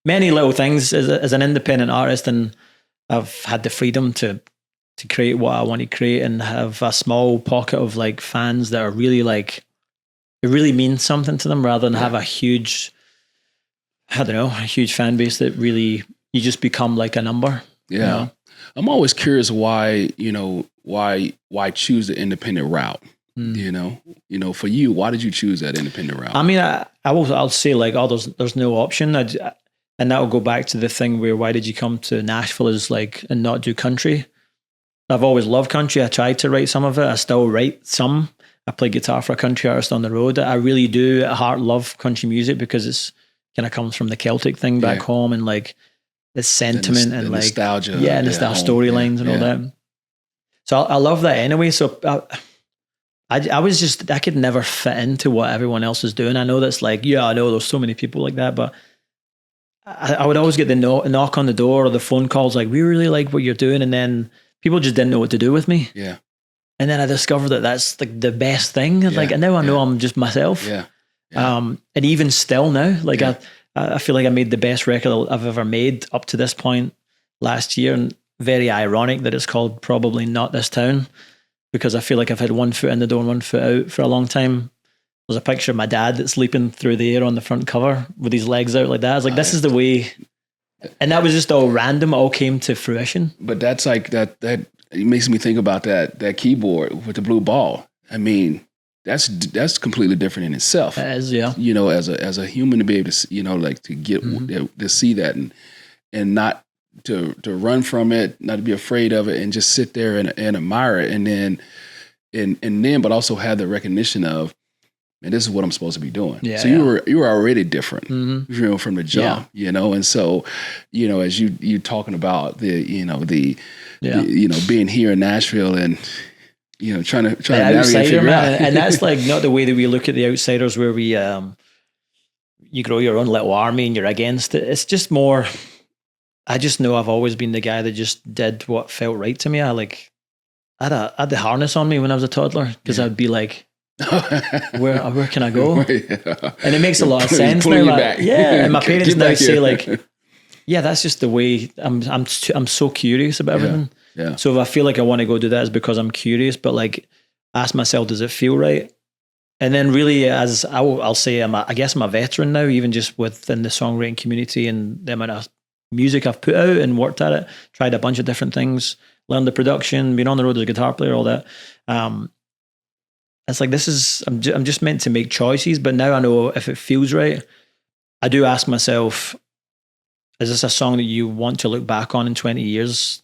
many little things as an independent artist, and I've had the freedom to create what I want to create and have a small pocket of like fans that are really like, it really means something to them rather than have a huge, a huge fan base that really, you just become like a number. Yeah. You know? I'm always curious why choose the independent route? For you, why did you choose that independent route? I mean, I'll say like, there's no option. And that will go back to the thing where, why did you come to Nashville and not do country? I've always loved country. I tried to write some of it. I still write some. I play guitar for a country artist on the road. I really do at heart love country music because it's kind of comes from the Celtic thing back home, and like the sentiment and like nostalgia. Nostalgia storylines and all that. So I love that anyway. So I could never fit into what everyone else is doing. I know that's like, I know there's so many people like that, but I would always get the knock on the door or the phone calls like, we really like what you're doing. And then people just didn't know what to do with me. Yeah. And then I discovered that that's like the best thing. Like, and now I know I'm just myself. Yeah. And even still now, like I feel like I made the best record I've ever made up to this point last year. And very ironic that it's called Probably Not This Town, because I feel like I've had one foot in the door and one foot out for a long time. There's a picture of my dad that's leaping through the air on the front cover with his legs out like that. I was like, this is the way. And that was just all random. It all came to fruition. But that's like that it makes me think about that keyboard with the blue ball. I mean, that's completely different in itself. It is, yeah. As a human to be able to, like to get to see that and not to run from it, not to be afraid of it, and just sit there and admire it, and then but also have the recognition of, and this is what I'm supposed to be doing. Yeah, so you were already different, from the jump, and so, as you talking about the being here in Nashville and, trying to navigate, figure out. And that's like not the way that we look at the outsiders, where we, you grow your own little army and you're against it. It's just more, I just know I've always been the guy that just did what felt right to me. I had the harness on me when I was a toddler, because I'd be like, where can I go? And it makes a lot of sense now. Like, and my parents now say like, that's just the way I'm so curious about everything. Yeah. So if I feel like I want to go do that, it's because I'm curious, but like ask myself, does it feel right? And then really, as I'll say, I guess I'm a veteran now, even just within the songwriting community and the amount of music I've put out and worked at it, tried a bunch of different things, learned the production, been on the road as a guitar player, all that. It's like, I'm just meant to make choices, but now I know if it feels right. I do ask myself, is this a song that you want to look back on in 20 years?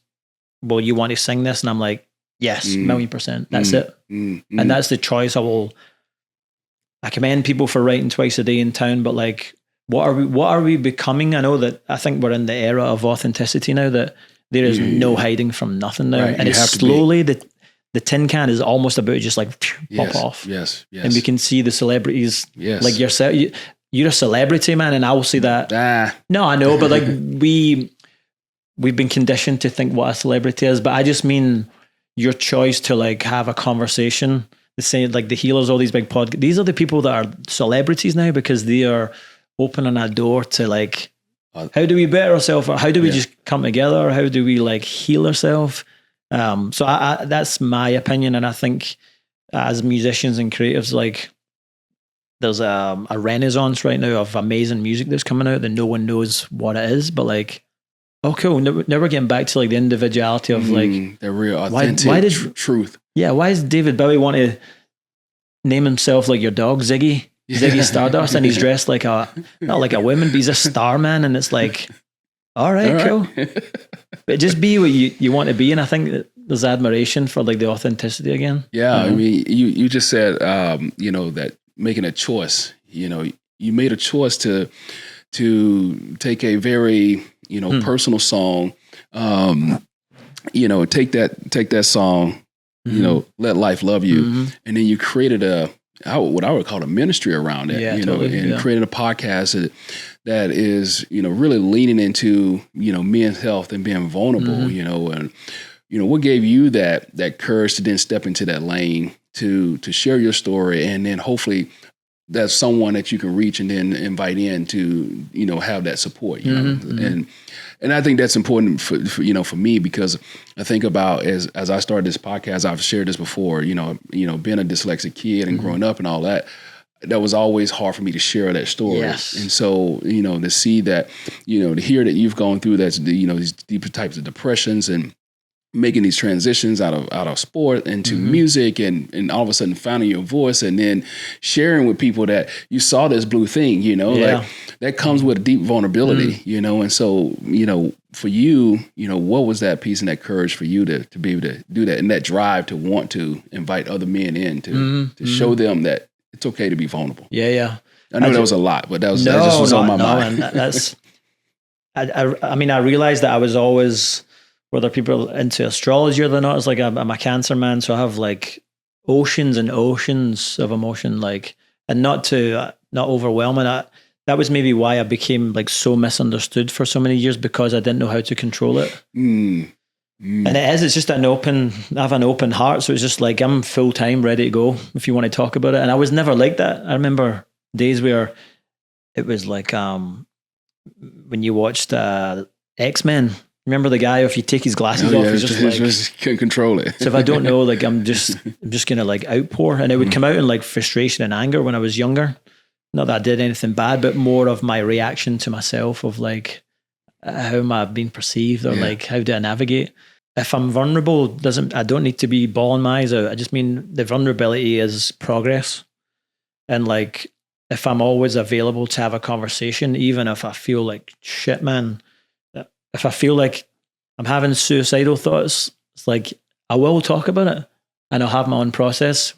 Will you want to sing this? And I'm like, yes, 1,000,000%. That's it. And that's the choice I commend people for writing twice a day in town, but like, what are we becoming? I think we're in the era of authenticity now, that there is no hiding from nothing now. Right. And it's slowly the tin can is almost about to just like pop off. Yes. And we can see the celebrities, like yourself. You're a celebrity, man, and I will say that. No, I know, but like we've been conditioned to think what a celebrity is, but I just mean your choice to like have a conversation. The same, like the Healers, all these big podcasts. These are the people that are celebrities now because they are opening a door to like, how do we better ourselves? Or how do we just come together? How do we like heal ourselves? So I that's my opinion. And I think as musicians and creatives, like there's a renaissance right now of amazing music that's coming out that no one knows what it is, but like, oh, cool. Now we're getting back to like the individuality of like the real authentic truth. Yeah. Why does David Bowie want to name himself like your dog, Ziggy Stardust, and he's dressed like not like a woman, but he's a star man, and it's like, all right. Cool. But just be what you want to be, and I think that there's admiration for like the authenticity again. Yeah, I mean, you just said that making a choice. You made a choice to take a very personal song. Take that song. Let life love you, and then you created what I would call a ministry around it, created a podcast that is, really leaning into, men's health and being vulnerable, and, what gave you that courage to then step into that lane to share your story, and then hopefully that's someone that you can reach and then invite in to, have that support, and I think that's important for me, because I think about as I started this podcast, I've shared this before, being a dyslexic kid and growing up and all that was always hard for me to share that story. Yes. And so, to see that, to hear that you've gone through that, these deeper types of depressions and making these transitions out of sport into music and all of a sudden finding your voice and then sharing with people that you saw this blue thing, like that comes with a deep vulnerability, and so, for you, what was that piece and that courage for you to be able to do that and that drive to want to invite other men in to show them that it's okay to be vulnerable? Yeah. I know that was a lot, but that just was on my mind. That's, I mean, I realized that I was always, whether people are into astrology or they're not, it's like I'm a Cancer man, so I have like oceans and oceans of emotion, like, and not overwhelming. That was maybe why I became like so misunderstood for so many years, because I didn't know how to control it. And it's just I have an open heart, so it's just like I'm full time ready to go if you want to talk about it. And I was never like that. I remember days where it was like when you watched X-Men. Remember the guy, if you take his glasses off, he's just can't control it. So if I don't know, like I'm just gonna like outpour, and it would come out in like frustration and anger when I was younger. Not that I did anything bad, but more of my reaction to myself of like, how am I being perceived, or like how do I navigate? If I'm vulnerable, I don't need to be bawling my eyes out. I just mean the vulnerability is progress, and like if I'm always available to have a conversation, even if I feel like shit, man. If I feel like I'm having suicidal thoughts, it's like I will talk about it, and I'll have my own process.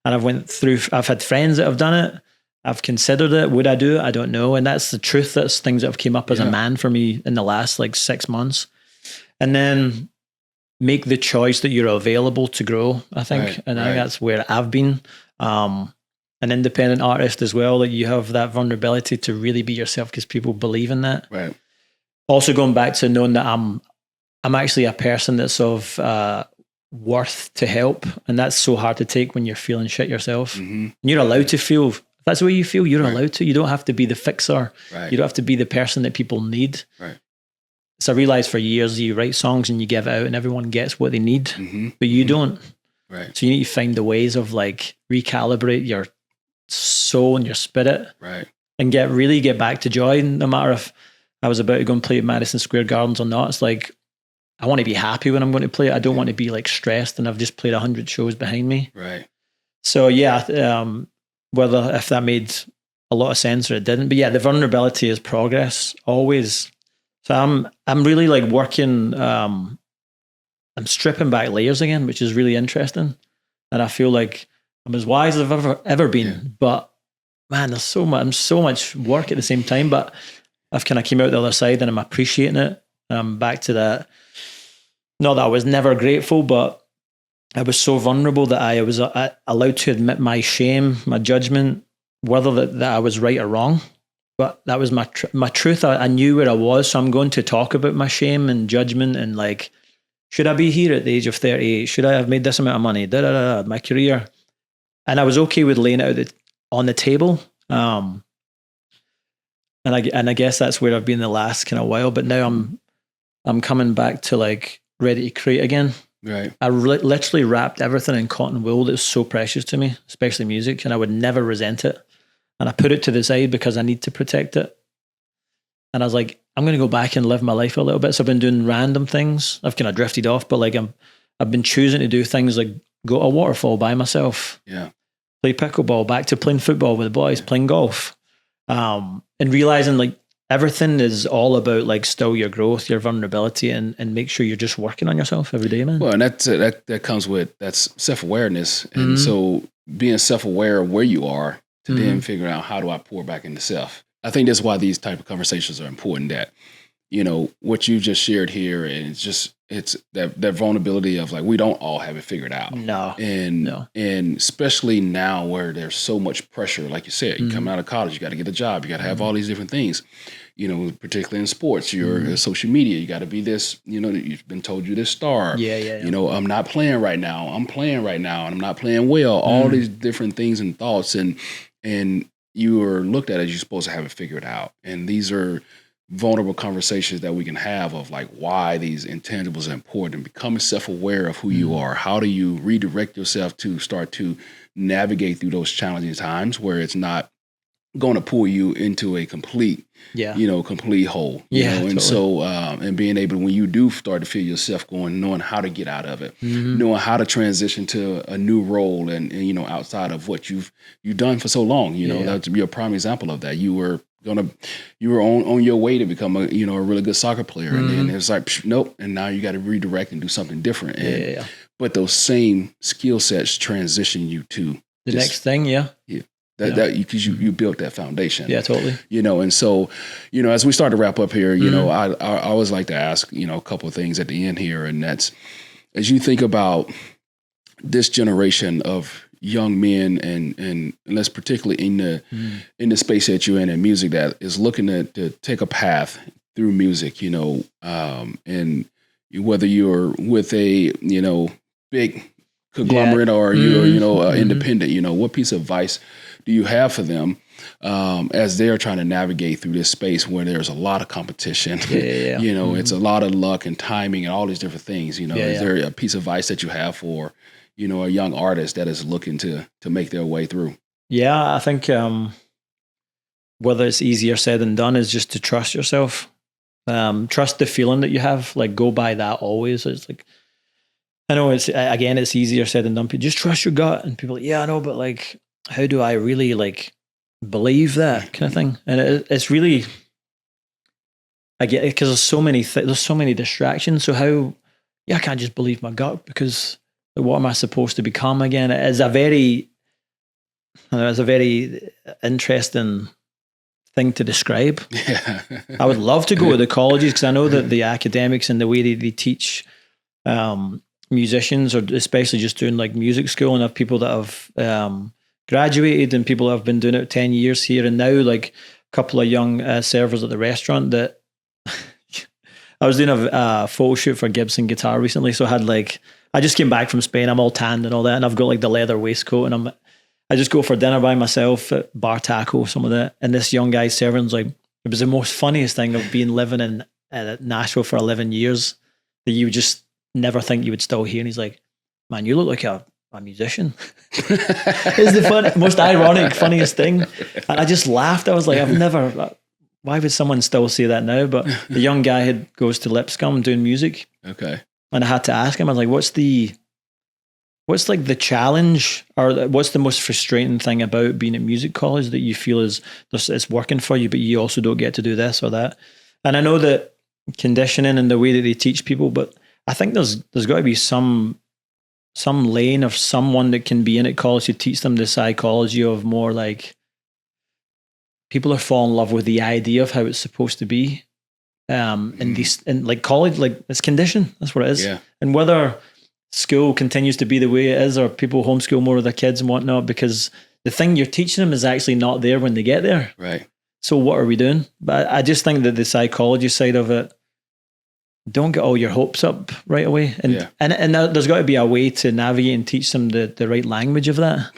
And I've had friends that have done it. I've considered it. Would I do it? I don't know. And that's the truth. That's things that have come up as a man for me in the last like 6 months. And then make the choice that you're available to grow, I think. I think that's where I've been. An independent artist as well. Like you have that vulnerability to really be yourself because people believe in that. Right. Also going back to knowing that I'm actually a person that's of worth to help, and that's so hard to take when you're feeling shit yourself. And you're allowed to feel. If that's the way you feel, you're allowed to. You don't have to be the fixer. You don't have to be the person that people need. So I realized for years you write songs and you give it out, and everyone gets what they need, but you don't. So you need to find the ways of like recalibrate your soul and your spirit, and get back to joy. No matter if I was about to go and play at Madison Square Gardens or not, it's like, I want to be happy when I'm going to play. I don't want to be like stressed and I've just played 100 shows behind me. So whether if that made a lot of sense or it didn't, but yeah, the vulnerability is progress always. So I'm really like working, I'm stripping back layers again, which is really interesting. And I feel like I'm as wise as I've ever been, but man, there's so much work at the same time, but I've kind of came out the other side and I'm appreciating it. And I'm back to that. Not that I was never grateful, but I was so vulnerable that I was allowed to admit my shame, my judgment, whether that I was right or wrong. but that was my my truth. I knew where I was, so I'm going to talk about my shame and judgment and like, should I be here at the age of 38? Should I have made this amount of money? My career. And I was okay with laying it out on the table. And I guess that's where I've been the last kind of while. But now I'm coming back to like ready to create again. Right. I literally wrapped everything in cotton wool that was so precious to me, especially music, and I would never resent it. And I put it to the side because I need to protect it. And I was like, I'm going to go back and live my life a little bit. So I've been doing random things. I've kind of drifted off, but like I've been choosing to do things like go to a waterfall by myself. Yeah. Play pickleball, back to playing football with the boys, playing golf. And realizing like everything is all about like still your growth, your vulnerability, and make sure you're just working on yourself every day, man. Well, and that comes with, that's self-awareness. And so being self-aware of where you are to then figure out, how do I pour back into self? I think that's why these type of conversations are important, that, you know, what you just shared here, and it's that vulnerability of like, we don't all have it figured out. No. And especially now where there's so much pressure, like you said, you come out of college, you got to get a job, you got to have all these different things, you know, particularly in sports, your social media, you got to be this, you know, you've been told you're this star. Yeah. You know, I'm not playing right now. I'm playing right now and I'm not playing well. All these different things and thoughts, and you are looked at as you're supposed to have it figured out. And these are vulnerable conversations that we can have of like why these intangibles are important, and becoming self-aware of who you are. How do you redirect yourself to start to navigate through those challenging times where it's not going to pull you into a complete, complete hole. You know? And so, and being able, when you do start to feel yourself going, knowing how to get out of it, knowing how to transition to a new role, and you know, outside of what you've done for so long, you know, that to be a prime example of that. You were on your way to become a really good soccer player, and then it's like, nope, and now you got to redirect and do something different. And, but those same skill sets transition you to the next thing. That because you built that foundation. Yeah, totally. You know, and so, you know, as we start to wrap up here, you know, I always like to ask, you know, a couple of things at the end here, and that's, as you think about this generation of young men, and less particularly in the space that you're in music, that is looking to take a path through music, you know, and whether you're with a, you know, big conglomerate or you're, you know, independent, you know, what piece of advice do you have for them as they're trying to navigate through this space where there's a lot of competition? You know, it's a lot of luck and timing and all these different things. You know, is there a piece of advice that you have for, you know, a young artist that is looking to make their way through? Yeah, I think whether it's easier said than done is just to trust yourself. Trust the feeling that you have. Like, go by that always. It's like, I know it's easier said than done. Just trust your gut. And people are like, yeah, I know, but like, how do I really like believe that kind of thing? And it's really, I get it, because there's so many distractions. So I can't just believe my gut, because what am I supposed to become again? It's a very interesting thing to describe. Yeah. I would love to go to the colleges, because I know that the academics and the way they teach musicians, or especially just doing like music school, and have people that have graduated and people that have been doing it 10 years here, and now like a couple of young servers at the restaurant that I was doing a photo shoot for Gibson Guitar recently. So I just came back from Spain. I'm all tanned and all that, and I've got like the leather waistcoat, and I just go for dinner by myself at Bar Taco, some of that. And this young guy serving's like, it was the most funniest thing of living in Nashville for 11 years that you would just never think you would still hear. And he's like, man, you look like a musician. It's the most ironic, funniest thing. And I just laughed. I was like, why would someone still say that now? But the young guy goes to Lipscomb doing music. Okay. And I had to ask him, I was like, what's like the challenge, or what's the most frustrating thing about being at music college that you feel it's working for you, but you also don't get to do this or that? And I know that conditioning and the way that they teach people, but I think there's got to be some lane of someone that can be in at college to teach them the psychology of more like, people are falling in love with the idea of how it's supposed to be. And like college, like it's conditioned. That's what it is. Yeah. And whether school continues to be the way it is, or people homeschool more of their kids and whatnot, because the thing you're teaching them is actually not there when they get there. Right. so what are we doing? But I just think that the psychology side of it, don't get all your hopes up right away. And there's got to be a way to navigate and teach them the right language of that.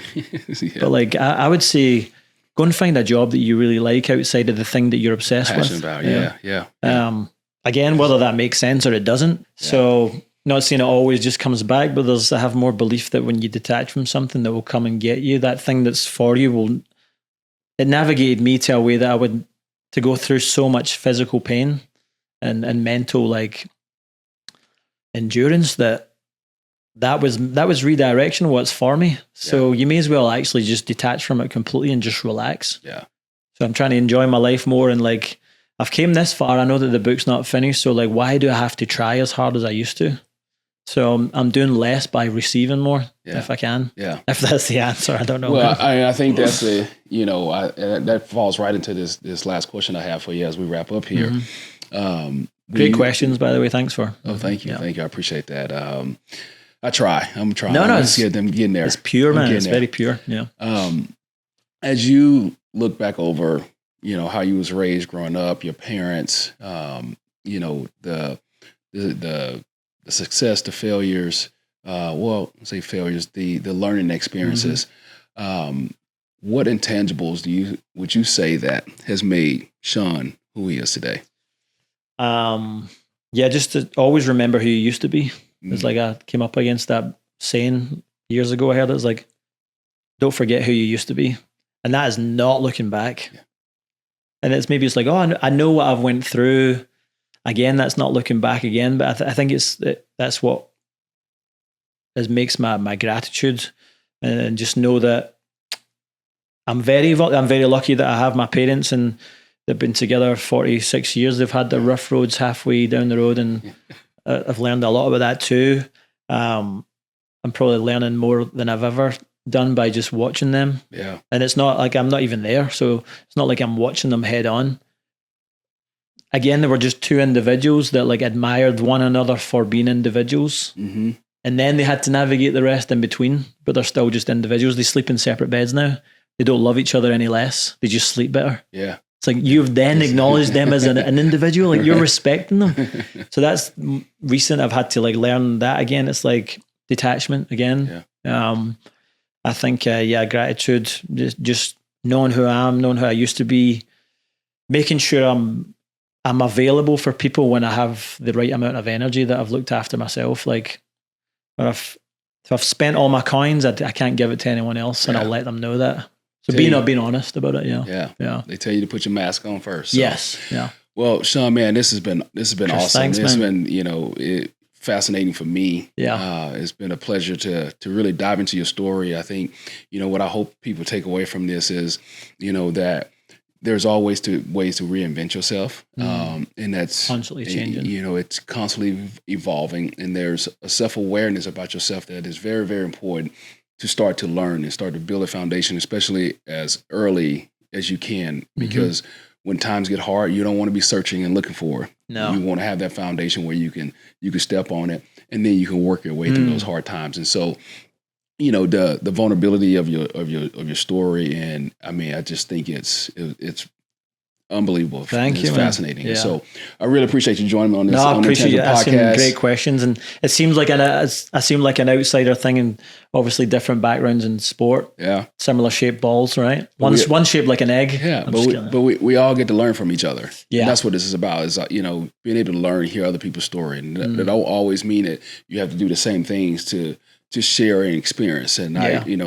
But like, I would say, go and find a job that you really like outside of the thing that you're obsessed with. About, again, whether that makes sense or it doesn't. So not saying it always just comes back, but I have more belief that when you detach from something that will come and get you, that thing that's for you it navigated me to a way that I would, to go through so much physical pain and mental like endurance that was redirection, what's for me. So you may as well actually just detach from it completely and just relax. Yeah. So I'm trying to enjoy my life more, and like, I've came this far. I know that the book's not finished. So like, why do I have to try as hard as I used to? So I'm doing less by receiving more if I can. Yeah. If that's the answer, I don't know. Well, I think that's that falls right into this last question I have for you as we wrap up here. Great questions, by the way. Thanks for. Oh, thank you. Thank you. I appreciate that. I'm trying. No, I'm getting there. It's pure, man. It's very pure. Yeah. As you look back over, how you was raised growing up, your parents, the success, the failures, say failures, the learning experiences. What intangibles would you say that has made Sean who he is today? Just to always remember who you used to be. It's like I came up against that saying years ago. I heard it was like, don't forget who you used to be. And that is not looking back. Yeah. And it's like, I know what I've went through. Again, that's not looking back again. But I think that's what makes my gratitude, and just know that I'm very lucky that I have my parents, and they've been together 46 years. They've had the rough roads halfway down the road, and I've learned a lot about that too. I'm probably learning more than I've ever done by just watching them. Yeah. And it's not like I'm not even there. So it's not like I'm watching them head on. Again, there were just two individuals that like admired one another for being individuals. Mm-hmm. And then they had to navigate the rest in between, but they're still just individuals. They sleep in separate beds now. They don't love each other any less. They just sleep better. Yeah. It's like you've then acknowledged them as an individual, like you're respecting them. So that's recent. I've had to like learn that again. It's like detachment again. Yeah. I think, gratitude, just knowing who I am, knowing who I used to be, making sure I'm available for people when I have the right amount of energy, that I've looked after myself. Like, if I've spent all my coins, I can't give it to anyone else, and I'll let them know that. So being honest about it, yeah. They tell you to put your mask on first. So. Yes, yeah. Well, Sean, man, this has been awesome. Thanks, it's man. been fascinating for me. Yeah, it's been a pleasure to really dive into your story. I think what I hope people take away from this is that there's always ways to reinvent yourself, and that's constantly changing. It's constantly evolving, and there's a self-awareness about yourself that is very, very important to start to learn and start to build a foundation, especially as early as you can, because when times get hard, you don't want to be searching and looking for it. No. You want to have that foundation where you can step on it, and then you can work your way through those hard times. And so, the vulnerability of your story, and I mean, I just think it's unbelievable. Thank you, it's fascinating. Yeah. So I really appreciate you joining me on this. No, I appreciate you asking podcast. Great questions, and it seems like I seem like an outsider thing, and obviously different backgrounds in sport. Yeah, similar shaped balls, right? One shaped like an egg. Yeah, but we all get to learn from each other. Yeah, and that's what this is about. Is being able to learn, hear other people's story, and that don't always mean that you have to do the same things to share an experience. And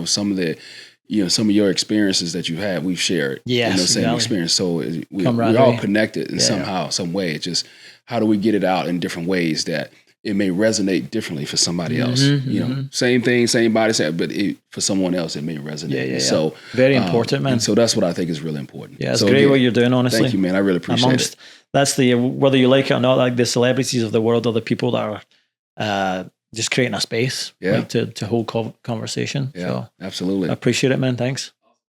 some of your experiences that you had, we've shared. Yes, same experience. So we're all connected in somehow, some way. It's just, how do we get it out in different ways that it may resonate differently for somebody else? Same thing, same body, but for someone else, it may resonate. Yeah. So very important, man. So that's what I think is really important. Yeah, it's great what you're doing, honestly. Thank you, man. I really appreciate it. That's whether you like it or not, like the celebrities of the world are the people that are just creating a space to hold conversation. Yeah, so absolutely. I appreciate it, man. Thanks.